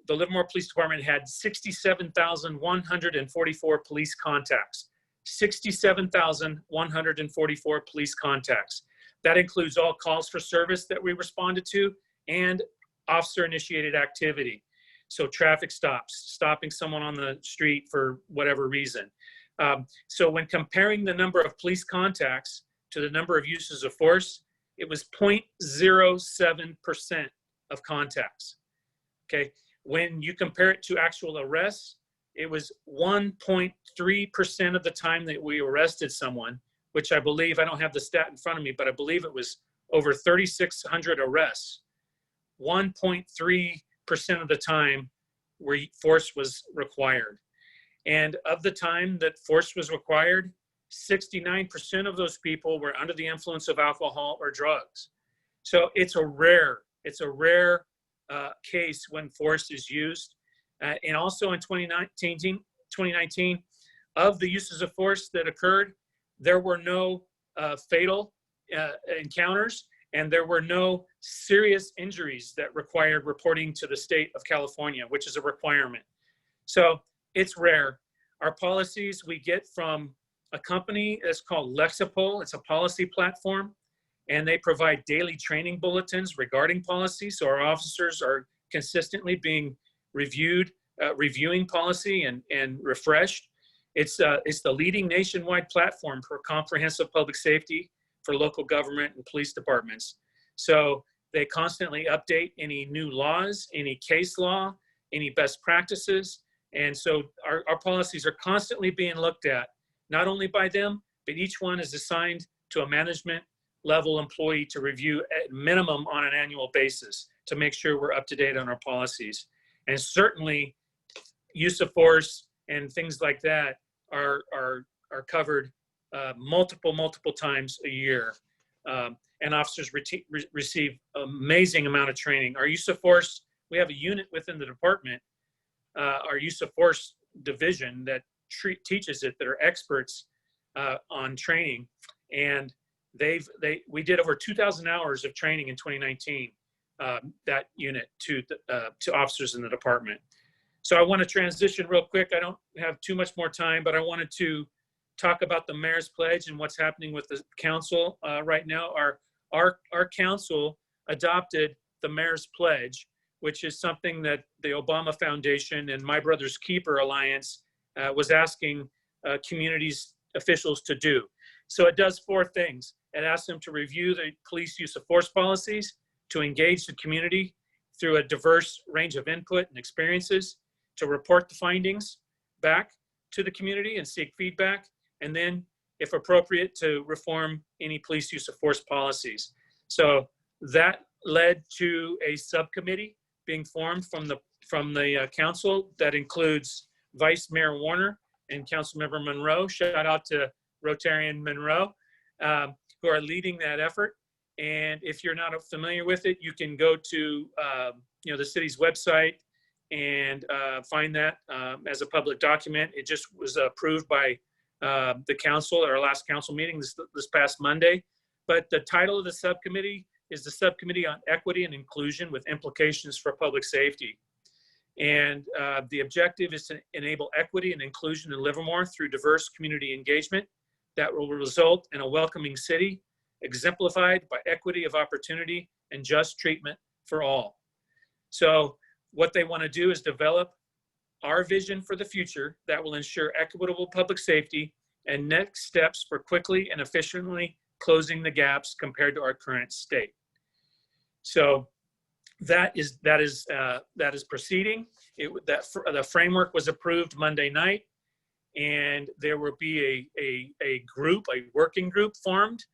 the Livermore Police Department had 67,144 police contacts. 67,144 police contacts. That includes all calls for service that we responded to and officer-initiated activity. So traffic stops, stopping someone on the street for whatever reason. So when comparing the number of police contacts to the number of uses of force, it was 0.07% of contacts. Okay, when you compare it to actual arrests, it was 1.3% of the time that we arrested someone, which I believe, I don't have the stat in front of me, but I believe it was over 3,600 arrests. 1.3% of the time where force was required. And of the time that force was required, 69% of those people were under the influence of alcohol or drugs. So it's a rare case when force is used. And also in 2019, of the uses of force that occurred, there were no fatal encounters, and there were no serious injuries that required reporting to the state of California, which is a requirement. So it's rare. Our policies we get from a company that's called Lexipol. It's a policy platform, and they provide daily training bulletins regarding policy. So our officers are consistently being reviewing policy and refreshed. It's the leading nationwide platform for comprehensive public safety for local government and police departments. So they constantly update any new laws, any case law, any best practices. And so our policies are constantly being looked at, not only by them, but each one is assigned to a management level employee to review at minimum on an annual basis to make sure we're up to date on our policies. And certainly use of force and things like that are covered multiple times a year. And officers receive amazing amount of training. Our use of force, we have a unit within the department, our use of force division that teaches it, that are experts on training. And we did over 2,000 hours of training in 2019, that unit to officers in the department. So I want to transition real quick. I don't have too much more time, but I wanted to talk about the mayor's pledge and what's happening with the council right now. Our council adopted the mayor's pledge, which is something that the Obama Foundation and My Brother's Keeper Alliance was asking communities officials to do. So it does four things. It asks them to review the police use of force policies, to engage the community through a diverse range of input and experiences, to report the findings back to the community and seek feedback, and then, if appropriate, to reform any police use of force policies. So that led to a subcommittee being formed from the council that includes Vice Mayor Warner and Councilmember Monroe. Shout out to Rotarian Monroe, who are leading that effort. And if you're not familiar with it, you can go to the city's website and find that as a public document. It just was approved by the council at our last council meeting this past Monday. But the title of the subcommittee is the Subcommittee on Equity and Inclusion with Implications for Public Safety. And the objective is to enable equity and inclusion in Livermore through diverse community engagement that will result in a welcoming city, exemplified by equity of opportunity and just treatment for all. So what they want to do is develop our vision for the future that will ensure equitable public safety and next steps for quickly and efficiently closing the gaps compared to our current state. So that is proceeding. The framework was approved Monday night, and there will be a working group formed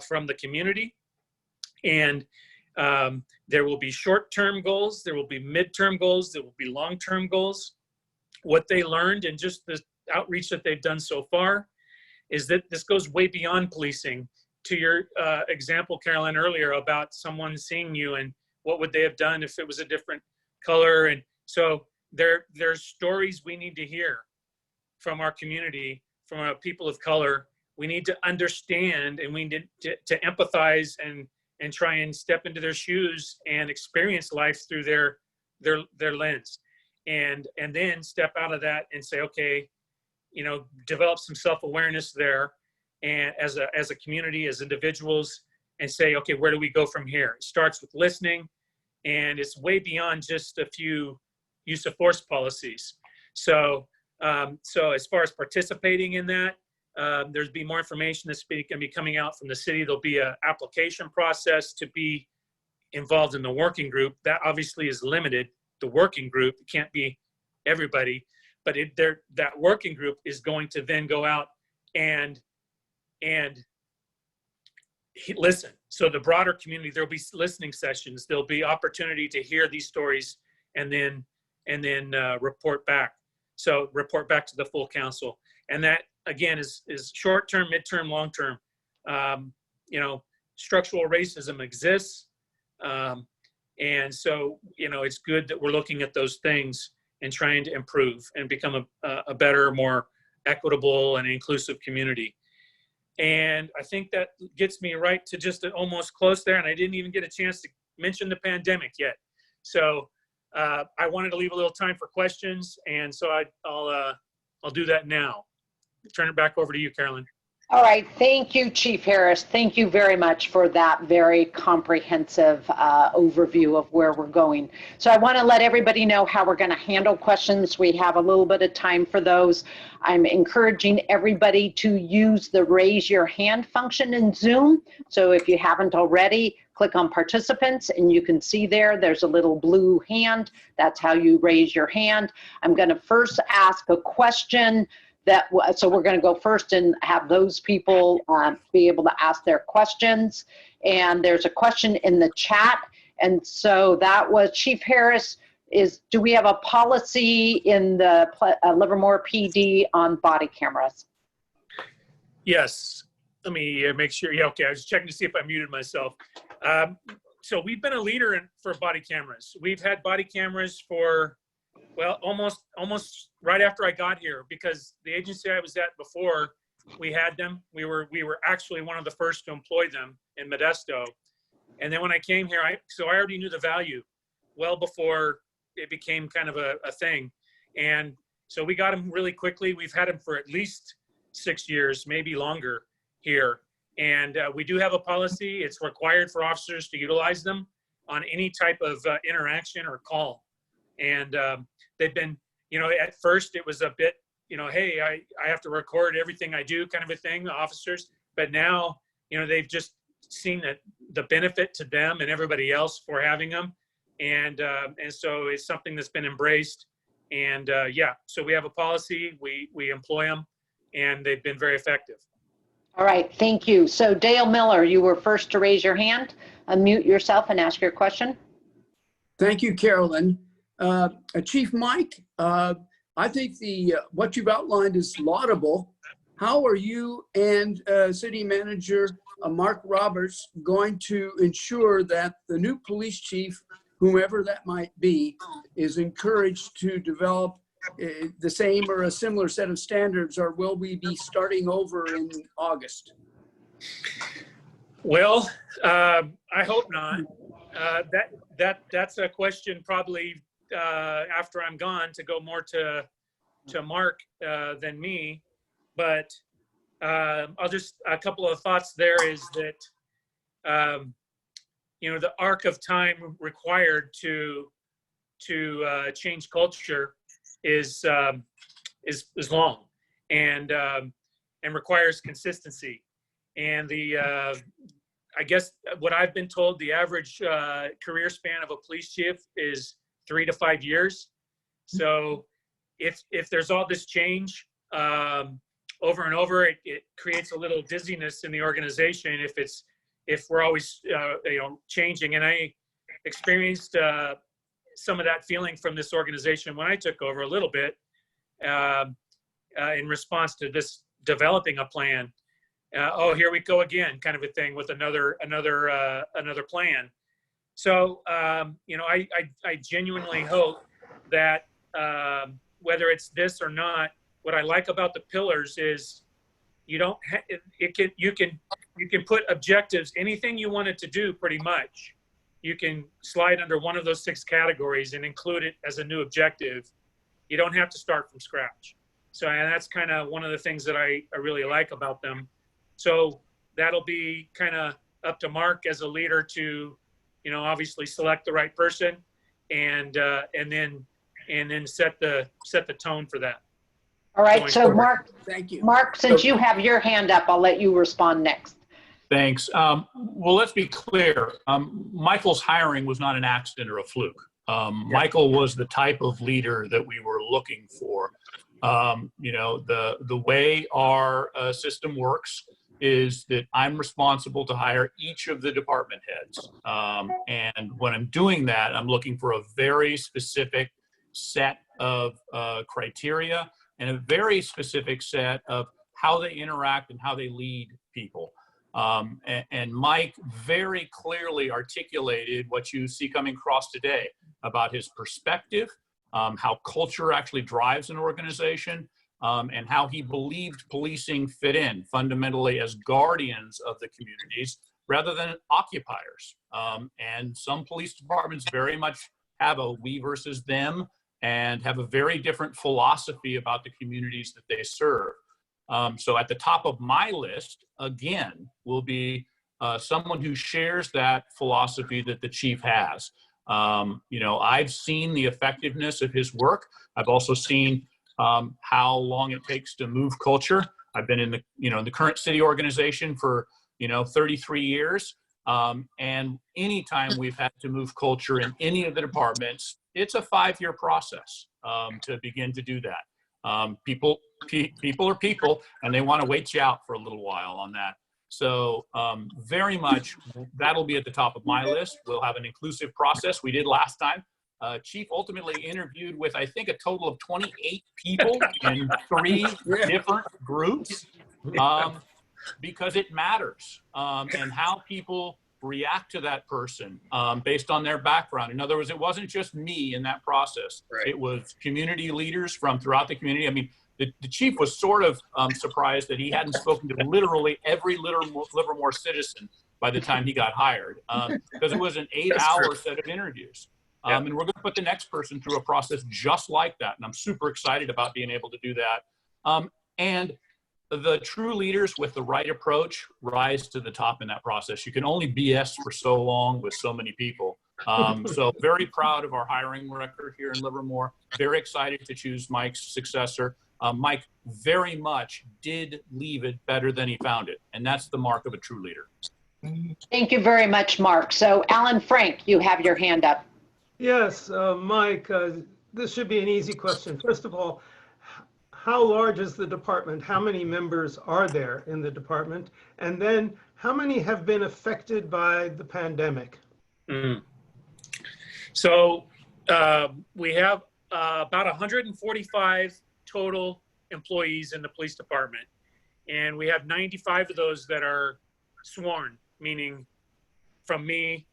from the community. And there will be short-term goals, there will be midterm goals, there will be long-term goals. What they learned and just the outreach that they've done so far is that this goes way beyond policing. To your example, Carolyn, earlier about someone seeing you and what would they have done if it was a different color. And so there's stories we need to hear from our community, from our people of color. We need to understand, and we need to empathize and try and step into their shoes and experience life through their lens, and then step out of that and say, okay, you know, develop some self-awareness there, and as a community, as individuals, and say, okay, where do we go from here? It starts with listening, and it's way beyond just a few use of force policies. So as far as participating in that, there's be more information that's going to be coming out from the city. There'll be an application process to be involved in the working group. That obviously is limited. The working group, it can't be everybody, but that working group is going to then go out and listen. So the broader community, there'll be listening sessions. There'll be opportunity to hear these stories and then report back. So report back to the full council. And that, again, is short-term, midterm, long-term. You know, structural racism exists. And so, you know, it's good that we're looking at those things and trying to improve and become a better, more equitable and inclusive community. And I think that gets me right to just almost close there. And I didn't even get a chance to mention the pandemic yet. So I wanted to leave a little time for questions. And so I'll do that now. Turn it back over to you, Carolyn. All right. Thank you, Chief Harris. Thank you very much for that very comprehensive overview of where we're going. So I want to let everybody know how we're going to handle questions. We have a little bit of time for those. I'm encouraging everybody to use the raise your hand function in Zoom. So if you haven't already, click on participants and you can see there's a little blue hand. That's how you raise your hand. I'm going to first ask a question. So we're going to go first and have those people be able to ask their questions. And there's a question in the chat. And so that was, Chief Harris, do we have a policy in the Livermore PD on body cameras? Yes. Let me make sure. Yeah, okay. I was checking to see if I muted myself. So we've been a leader for body cameras. We've had body cameras for, well, almost right after I got here, because the agency I was at before, we had them. We were actually one of the first to employ them in Modesto. And then when I came here, I already knew the value well before it became kind of a thing. And so we got them really quickly. We've had them for at least 6 years, maybe longer here. And we do have a policy. It's required for officers to utilize them on any type of interaction or call. And they've been, you know, at first it was a bit, you know, hey, I have to record everything I do kind of a thing, the officers. But now, you know, they've just seen the benefit to them and everybody else for having them. And so it's something that's been embraced. And yeah, so we have a policy, we employ them, and they've been very effective. All right, thank you. So Dale Miller, you were first to raise your hand. Unmute yourself and ask your question. Thank you, Carolyn. Chief Mike, I think what you've outlined is laudable. How are you and City Manager Mark Roberts going to ensure that the new police chief, whomever that might be, is encouraged to develop the same or a similar set of standards, or will we be starting over in August? Well, I hope not. That's a question probably after I'm gone to go more to Mark than me. But I'll just, a couple of thoughts there is that, you know, the arc of time required to to change culture is long and requires consistency. And I guess what I've been told, the average career span of a police chief is 3 to 5 years. So if there's all this change over and over, it creates a little dizziness in the organization if we're always changing. And I experienced some of that feeling from this organization when I took over a little bit in response to this developing a plan. Oh, here we go again, kind of a thing with another plan. So I genuinely hope that whether it's this or not, what I like about the pillars is you can put objectives, anything you wanted to do, pretty much. You can slide under one of those 6 categories and include it as a new objective. You don't have to start from scratch. So, and that's kind of one of the things that I really like about them. So that'll be kind of up to Mark as a leader to, obviously select the right person and then set the tone for that. All right. So Mark, Thank you. Mark, since you have your hand up, I'll let you respond next. Thanks. Well, let's be clear. Michael's hiring was not an accident or a fluke. Michael was the type of leader that we were looking for. The way our system works is that I'm responsible to hire each of the department heads. And when I'm doing that, I'm looking for a very specific set of criteria and a very specific set of how they interact and how they lead people. And Mike very clearly articulated what you see coming across today about his perspective, how culture actually drives an organization, and how he believed policing fit in fundamentally as guardians of the communities rather than occupiers. And some police departments very much have a we versus them and have a very different philosophy about the communities that they serve. So at the top of my list, again, will be someone who shares that philosophy that the chief has. I've seen the effectiveness of his work. I've also seen how long it takes to move culture. I've been in the current city organization for 33 years. And anytime we've had to move culture in any of the departments, it's a 5-year process to begin to do that. People are people, and they want to wait you out for a little while on that. So very much that'll be at the top of my list. We'll have an inclusive process. We did last time. Chief ultimately interviewed with, I think, a total of 28 people in 3 different groups because it matters and how people react to that person based on their background. In other words, it wasn't just me in that process. Right. It was community leaders from throughout the community. I mean, the chief was sort of surprised that he hadn't spoken to literally every Livermore citizen by the time he got hired because it was an 8-hour set of interviews. And we're going to put the next person through a process just like that. And I'm super excited about being able to do that. And the true leaders with the right approach rise to the top in that process. You can only BS for so long with so many people. So very proud of our hiring record here in Livermore. Very excited to choose Mike's successor. Mike very much did leave it better than he found it. And that's the mark of a true leader. Thank you very much, Mark. So Alan Frank, you have your hand up. Yes, Mike, this should be an easy question. First of all, how large is the department? How many members are there in the department? And then how many have been affected by the pandemic? So we have about 145 total employees in the police department. And we have 95 of those that are sworn, meaning from me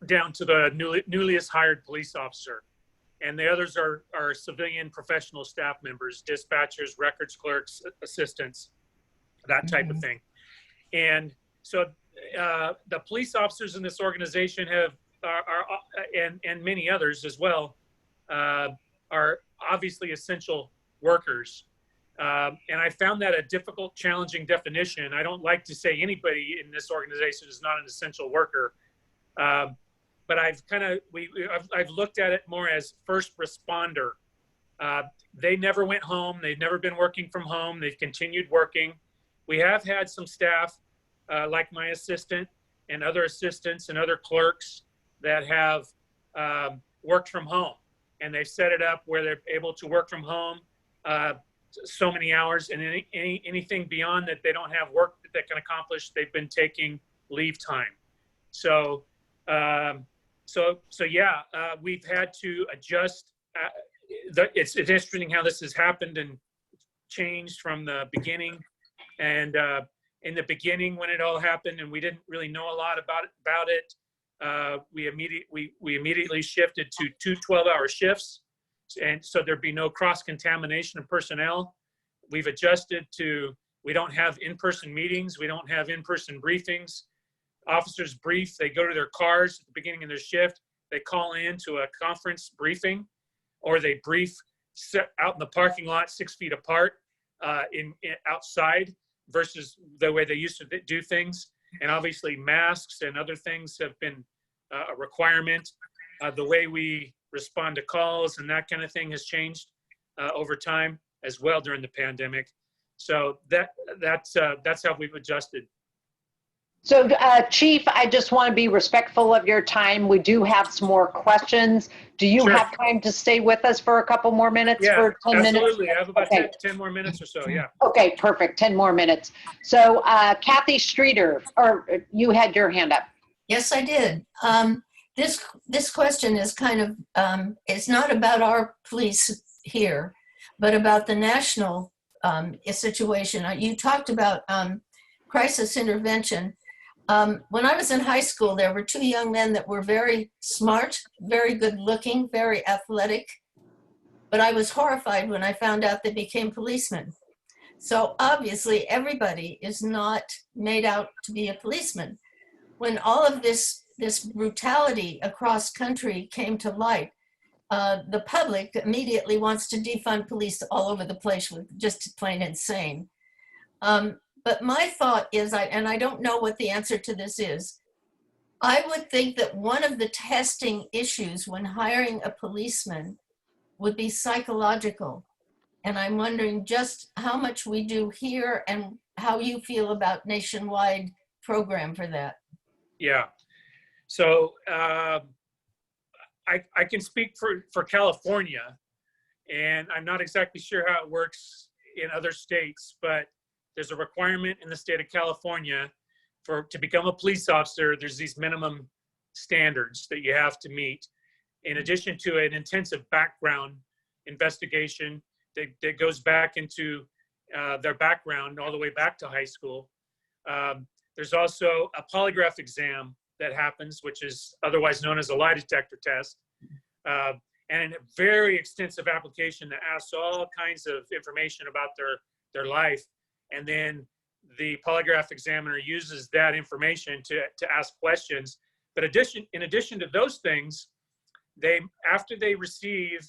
down to the newliest hired police officer. And the others are civilian professional staff members, dispatchers, records clerks, assistants, that type of thing. And so the police officers in this organization and many others as well, are obviously essential workers. And I found that a difficult, challenging definition. I don't like to say anybody in this organization is not an essential worker. but I've looked at it more as first responder. They never went home. They've never been working from home. They've continued working. We have had some staff, like my assistant and other assistants and other clerks that have worked from home, and they've set it up where they're able to work from home so many hours, and anything beyond that they don't have work that they can accomplish, they've been taking leave time. So yeah, we've had to adjust. It's interesting how this has happened and changed from the beginning. And in the beginning, when it all happened and we didn't really know a lot about it, we immediately shifted to 2 12-hour shifts, and so there'd be no cross-contamination of personnel. We've adjusted to, we don't have in-person meetings, we don't have in-person briefings. Officers brief, they go to their cars at the beginning of their shift, they call in to a conference briefing, or they brief out in the parking lot 6 feet apart outside versus the way they used to do things. And obviously masks and other things have been a requirement. The way we respond to calls and that kind of thing has changed over time as well during the pandemic. So that's how we've adjusted. So, Chief, I just want to be respectful of your time. We do have some more questions. Do you Sure. have time to stay with us for a couple more minutes? Yeah, for 10 absolutely. minutes? I have about Okay. 10 more minutes or so, yeah. Okay, perfect. 10 more minutes. So, Kathy Streeter, or you had your hand up. Yes, I did. This question is kind of, it's not about our police here, but about the national situation. You talked about crisis intervention. When I was in high school, there were 2 young men that were very smart, very good looking, very athletic, but I was horrified when I found out they became policemen. So obviously everybody is not made out to be a policeman. When all of this brutality across country came to light, the public immediately wants to defund police all over the place, with just plain insane. But my thought is, and I don't know what the answer to this is, I would think that one of the testing issues when hiring a policeman would be psychological. And I'm wondering just how much we do here and how you feel about nationwide program for that. Yeah. So I can speak for California, and I'm not exactly sure how it works in other states, but there's a requirement in the state of California to become a police officer. There's these minimum standards that you have to meet, in addition to an intensive background investigation that goes back into their background all the way back to high school. There's also a polygraph exam that happens, which is otherwise known as a lie detector test, and a very extensive application that asks all kinds of information about their life. And then the polygraph examiner uses that information to ask questions. But in addition to those things, after they receive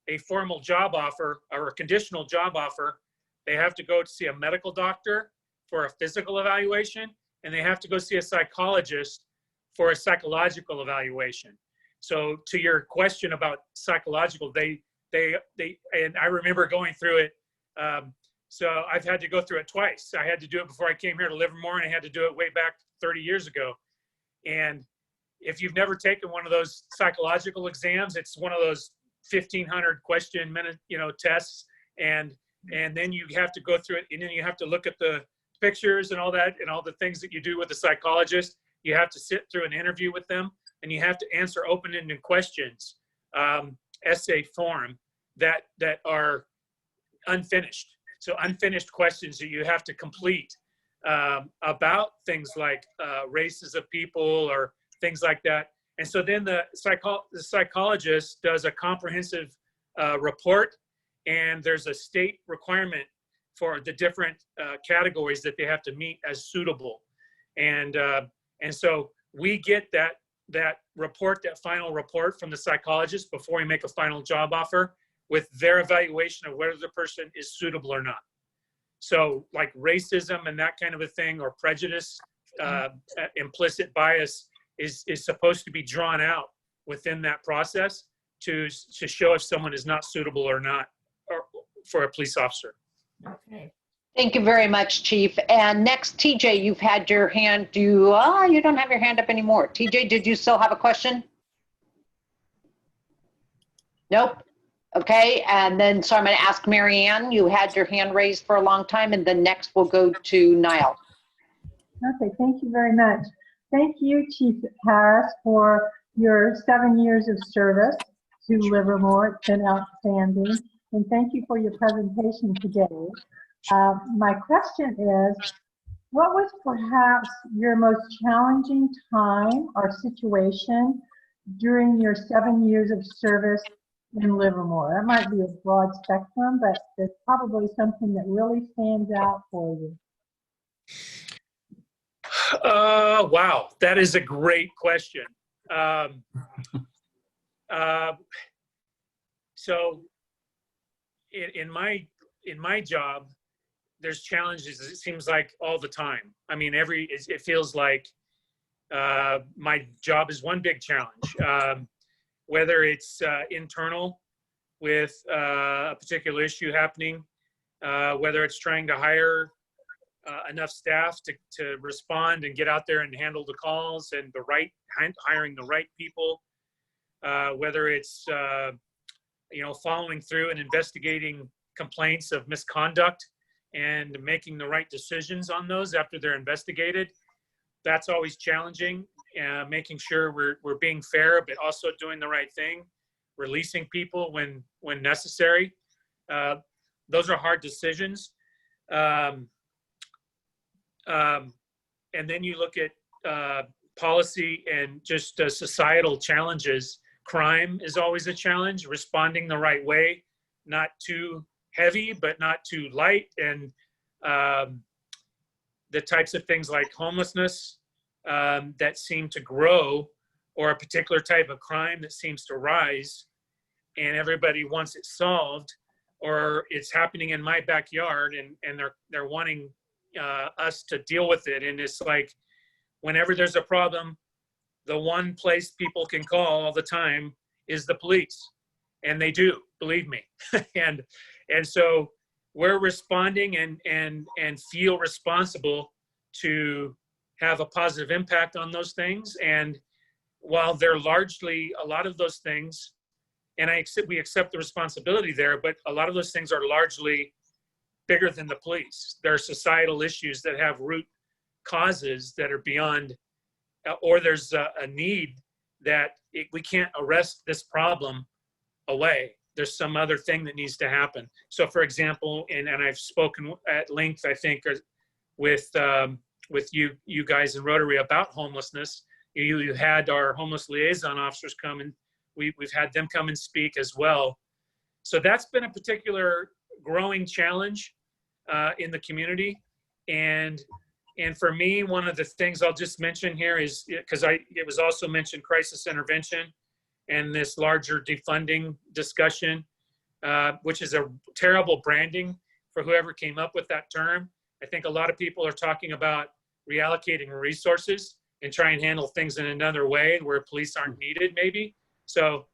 a formal job offer or a conditional job offer, they have to go to see a medical doctor for a physical evaluation, and they have to go see a psychologist for a psychological evaluation. So to your question about psychological, and I remember going through it. So I've had to go through it twice. I had to do it before I came here to Livermore, and I had to do it way back 30 years ago. And if you've never taken one of those psychological exams, it's one of those 1,500 question minute, tests. And then you have to go through it, and then you have to look at the pictures and all that, and all the things that you do with the psychologist. You have to sit through an interview with them, and you have to answer open-ended questions, essay form that are unfinished. So unfinished questions that you have to complete about things like races of people or things like that. And so then the psychologist does a comprehensive report, and there's a state requirement for the different categories that they have to meet as suitable. And so we get that report, that final report from the psychologist before we make a final job offer, with their evaluation of whether the person is suitable or not. So like racism and that kind of a thing, or prejudice, implicit bias, is supposed to be drawn out within that process to show if someone is not suitable or not for a police officer. Okay. Thank you very much, Chief. And next, TJ, you've had your hand. You don't have your hand up anymore. TJ, did you still have a question? Nope. Okay, and then, so I'm going to ask Marianne, you had your hand raised for a long time, and then next we'll go to Niall. Okay, thank you very much. Thank you, Chief Harris, for your 7 years of service to Livermore. It's been outstanding. And thank you for your presentation today. My question is, what was perhaps your most challenging time or situation during your 7 years of service in Livermore? That might be a broad spectrum, but there's probably something that really stands out for you. Wow, that is a great question. So in my job, there's challenges, it seems like, all the time. I mean, it feels like my job is one big challenge. Whether it's internal with a particular issue happening, whether it's trying to hire enough staff to respond and get out there and handle the calls and hiring the right people, whether it's following through and investigating complaints of misconduct and making the right decisions on those after they're investigated. That's always challenging. Making sure we're being fair, but also doing the right thing, releasing people when necessary. Those are hard decisions. And then you look at policy and just societal challenges. Crime is always a challenge, responding the right way, not too heavy, but not too light. And the types of things like homelessness that seem to grow, or a particular type of crime that seems to rise, and everybody wants it solved, or it's happening in my backyard and they're wanting us to deal with it. And it's like, whenever there's a problem, the one place people can call all the time is the police. And they do, believe me. and so we're responding and feel responsible to have a positive impact on those things. And while they're largely, a lot of those things, and we accept the responsibility there, but a lot of those things are largely bigger than the police. There are societal issues that have root causes that are beyond, or there's a need that we can't arrest this problem away. There's some other thing that needs to happen. So for example, and I've spoken at length, I think, with you guys in Rotary about homelessness. You had our homeless liaison officers come, and we've had them come and speak as well. So that's been a particular growing challenge in the community. And for me, one of the things I'll just mention here is, because it was also mentioned, crisis intervention and this larger defunding discussion, which is a terrible branding for whoever came up with that term. I think a lot of people are talking about reallocating resources and try and handle things in another way where police aren't needed, maybe. So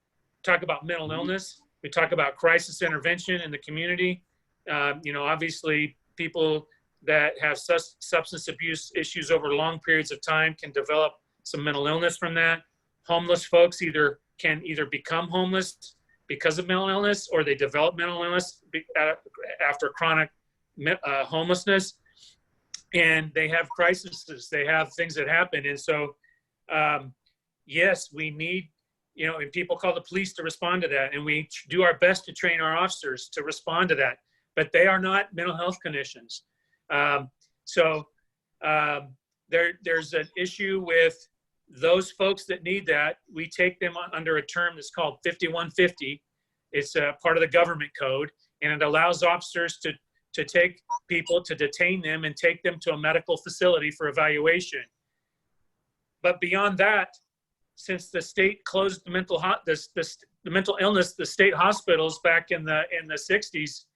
talk about mental illness. We talk about crisis intervention in the community. Obviously people that have substance abuse issues over long periods of time can develop some mental illness from that. Homeless folks can either become homeless because of mental illness, or they develop mental illness after chronic homelessness. And they have crises, they have things that happen. And so, yes, we need, and people call the police to respond to that. And we do our best to train our officers to respond to that, but they are not mental health clinicians. There's an issue with those folks that need that. We take them under a term that's called 5150. It's a part of the government code, and it allows officers to take people, to detain them and take them to a medical facility for evaluation. But beyond that, since the state closed the mental illness, the state hospitals back in the 60s,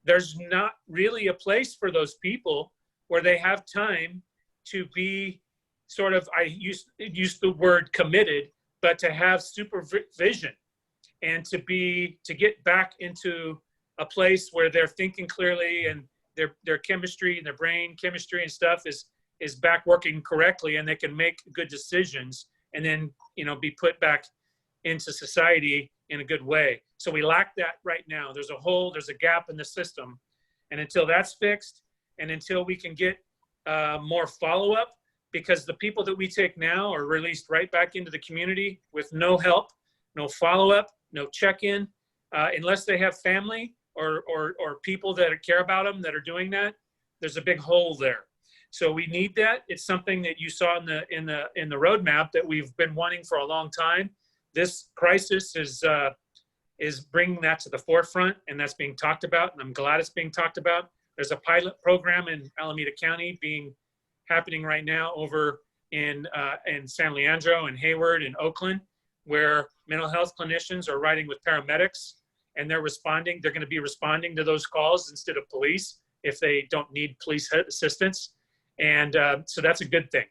there's not really a place for those people where they have time to be sort of, I used the word committed, but to have supervision and to get back into a place where they're thinking clearly and their chemistry and their brain chemistry and stuff is back working correctly, and they can make good decisions and then, you know, be put back into society in a good way. So we lack that right now. There's a gap in the system. And until that's fixed, and until we can get more follow-up, because the people that we take now are released right back into the community with no help, no follow-up, no check-in, unless they have family or people that care about them that are doing that. There's a big hole there. So we need that. It's something that you saw in the roadmap that we've been wanting for a long time. This crisis is bringing that to the forefront, and that's being talked about, and I'm glad it's being talked about. There's a pilot program in Alameda County happening right now over in San Leandro and Hayward and Oakland, where mental health clinicians are riding with paramedics, and they're responding. They're going to be responding to those calls instead of police if they don't need police assistance. And so that's a good thing.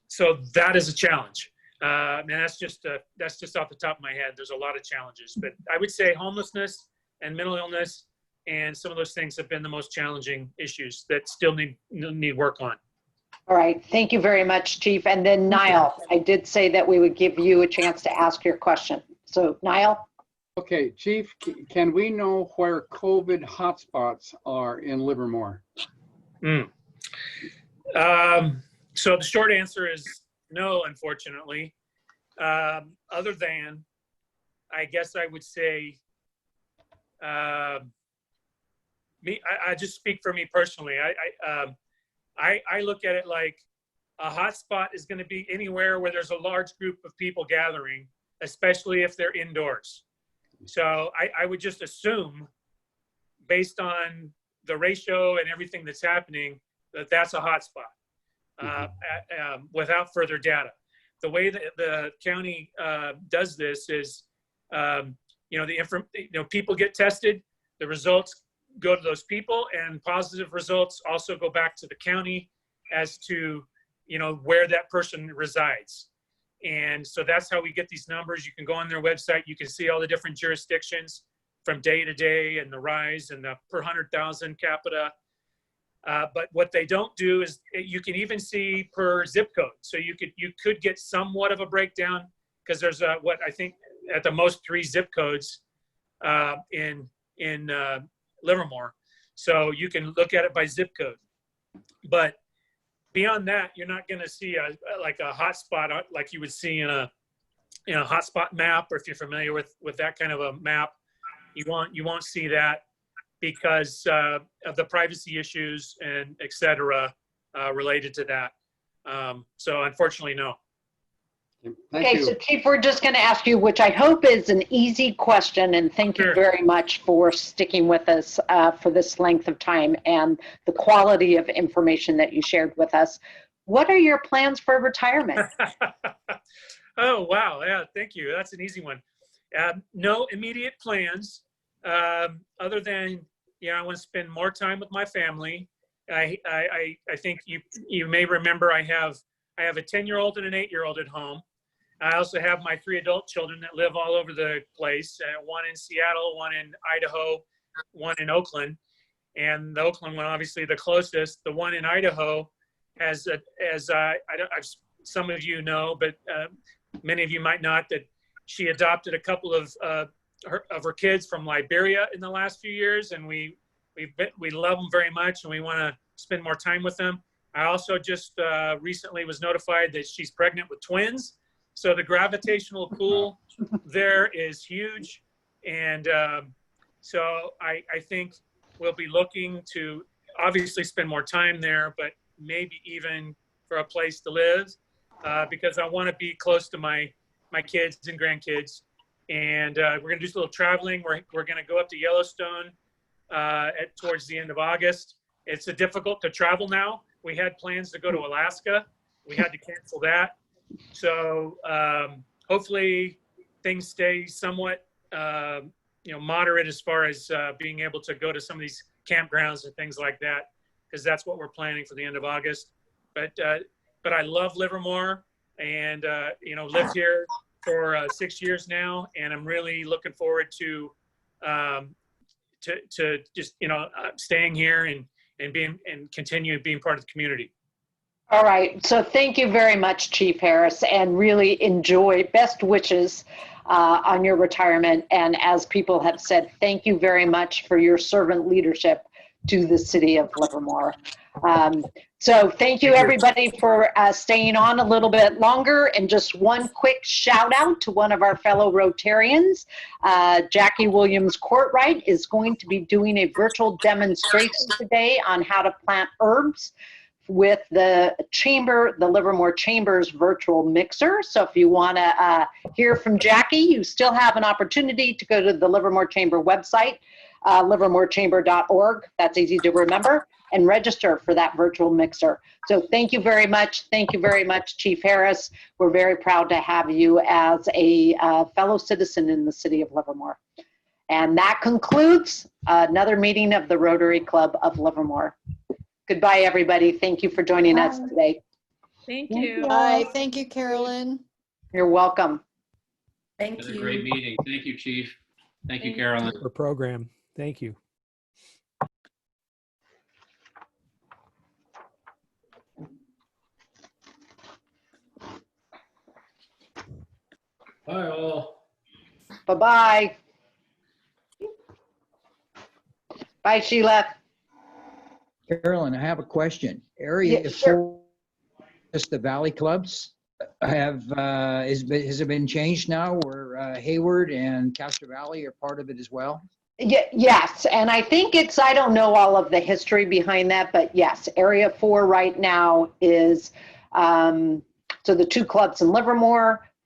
So that is a challenge. And that's just off the top of my head. There's a lot of challenges, but I would say homelessness and mental illness and some of those things have been the most challenging issues that still need work on. All right, thank you very much, Chief. And then Niall, I did say that we would give you a chance to ask your question. So Niall? Okay, Chief, can we know where COVID hotspots are in Livermore? So the short answer is no, unfortunately. Other than, I guess I would say, I just speak for me personally. I look at it like a hotspot is going to be anywhere where there's a large group of people gathering, especially if they're indoors. So I would just assume, based on the ratio and everything that's happening, that that's a hotspot without further data. The way that the county does this is, people get tested, the results go to those people, and positive results also go back to the county as to, where that person resides. And so that's how we get these numbers. You can go on their website, you can see all the different jurisdictions from day to day and the rise and the per 100,000 capita. But what they don't do is you can even see per zip code. So you could get somewhat of a breakdown, because there's what I think at the most 3 zip codes in Livermore. So you can look at it by zip code. But beyond that, you're not going to see a hotspot like you would see in a hotspot map, or if you're familiar with that kind of a map, you won't see that, because of the privacy issues and et cetera related to that. So unfortunately, no. Okay, so Chief, we're just going to ask you, which I hope is an easy question, and thank you very much for sticking with us for this length of time and the quality of information that you shared with us. What are your plans for retirement? Oh, wow. Yeah, thank you. That's an easy one. No immediate plans other than, I want to spend more time with my family. I think you may remember I have a 10-year-old and an 8-year-old at home. I also have my 3 adult children that live all over the place, one in Seattle, one in Idaho, one in Oakland. And the Oakland one, obviously the closest. The one in Idaho has, some of you know, but many of you might not, that she adopted a couple of her kids from Liberia in the last few years, and we love them very much, and we want to spend more time with them. I also just recently was notified that she's pregnant with twins. So the gravitational pull there is huge. And so I think we'll be looking to obviously spend more time there, but maybe even for a place to live, because I want to be close to my kids and grandkids. And we're going to do a little traveling. We're going to go up to Yellowstone towards the end of August. It's difficult to travel now. We had plans to go to Alaska. We had to cancel that. So hopefully things stay somewhat, moderate as far as being able to go to some of these campgrounds and things like that, because that's what we're planning for the end of August. but I love Livermore, and you know, lived here for 6 years now, and I'm really looking forward to just, you know, staying here and being and continue being part of the community. All right. So thank you very much, Chief Harris, and really enjoy. Best wishes on your retirement. And as people have said, thank you very much for your servant leadership to the city of Livermore. So thank you, everybody, for staying on a little bit longer. And just one quick shout out to one of our fellow Rotarians. Jackie Williams Courtwright is going to be doing a virtual demonstration today on how to plant herbs with the chamber, the Livermore Chamber's virtual mixer. So if you want to hear from Jackie, you still have an opportunity to go to the Livermore Chamber website, livermorechamber.org. That's easy to remember, and register for that virtual mixer. So thank you very much. Thank you very much, Chief Harris. We're very proud to have you as a fellow citizen in the city of Livermore. And that concludes another meeting of the Rotary Club of Livermore. Goodbye, everybody. Thank you for joining us today. Thank Thank you. you. Bye. Thank you, Carolyn. You're welcome. Thank Another you. great meeting. Thank you, Chief. Thank you, Carolyn. For program. Thank you. Bye all. Bye-bye. Bye, Sheila. Carolyn, I have a question. Area Yeah, sure. 4, just the Valley Clubs have, has it been changed now where Hayward and Castro Valley are part of it as well? Yes, and I think it's, I don't know all of the history behind that, but yes, Area 4 right now is, so the 2 clubs in Livermore,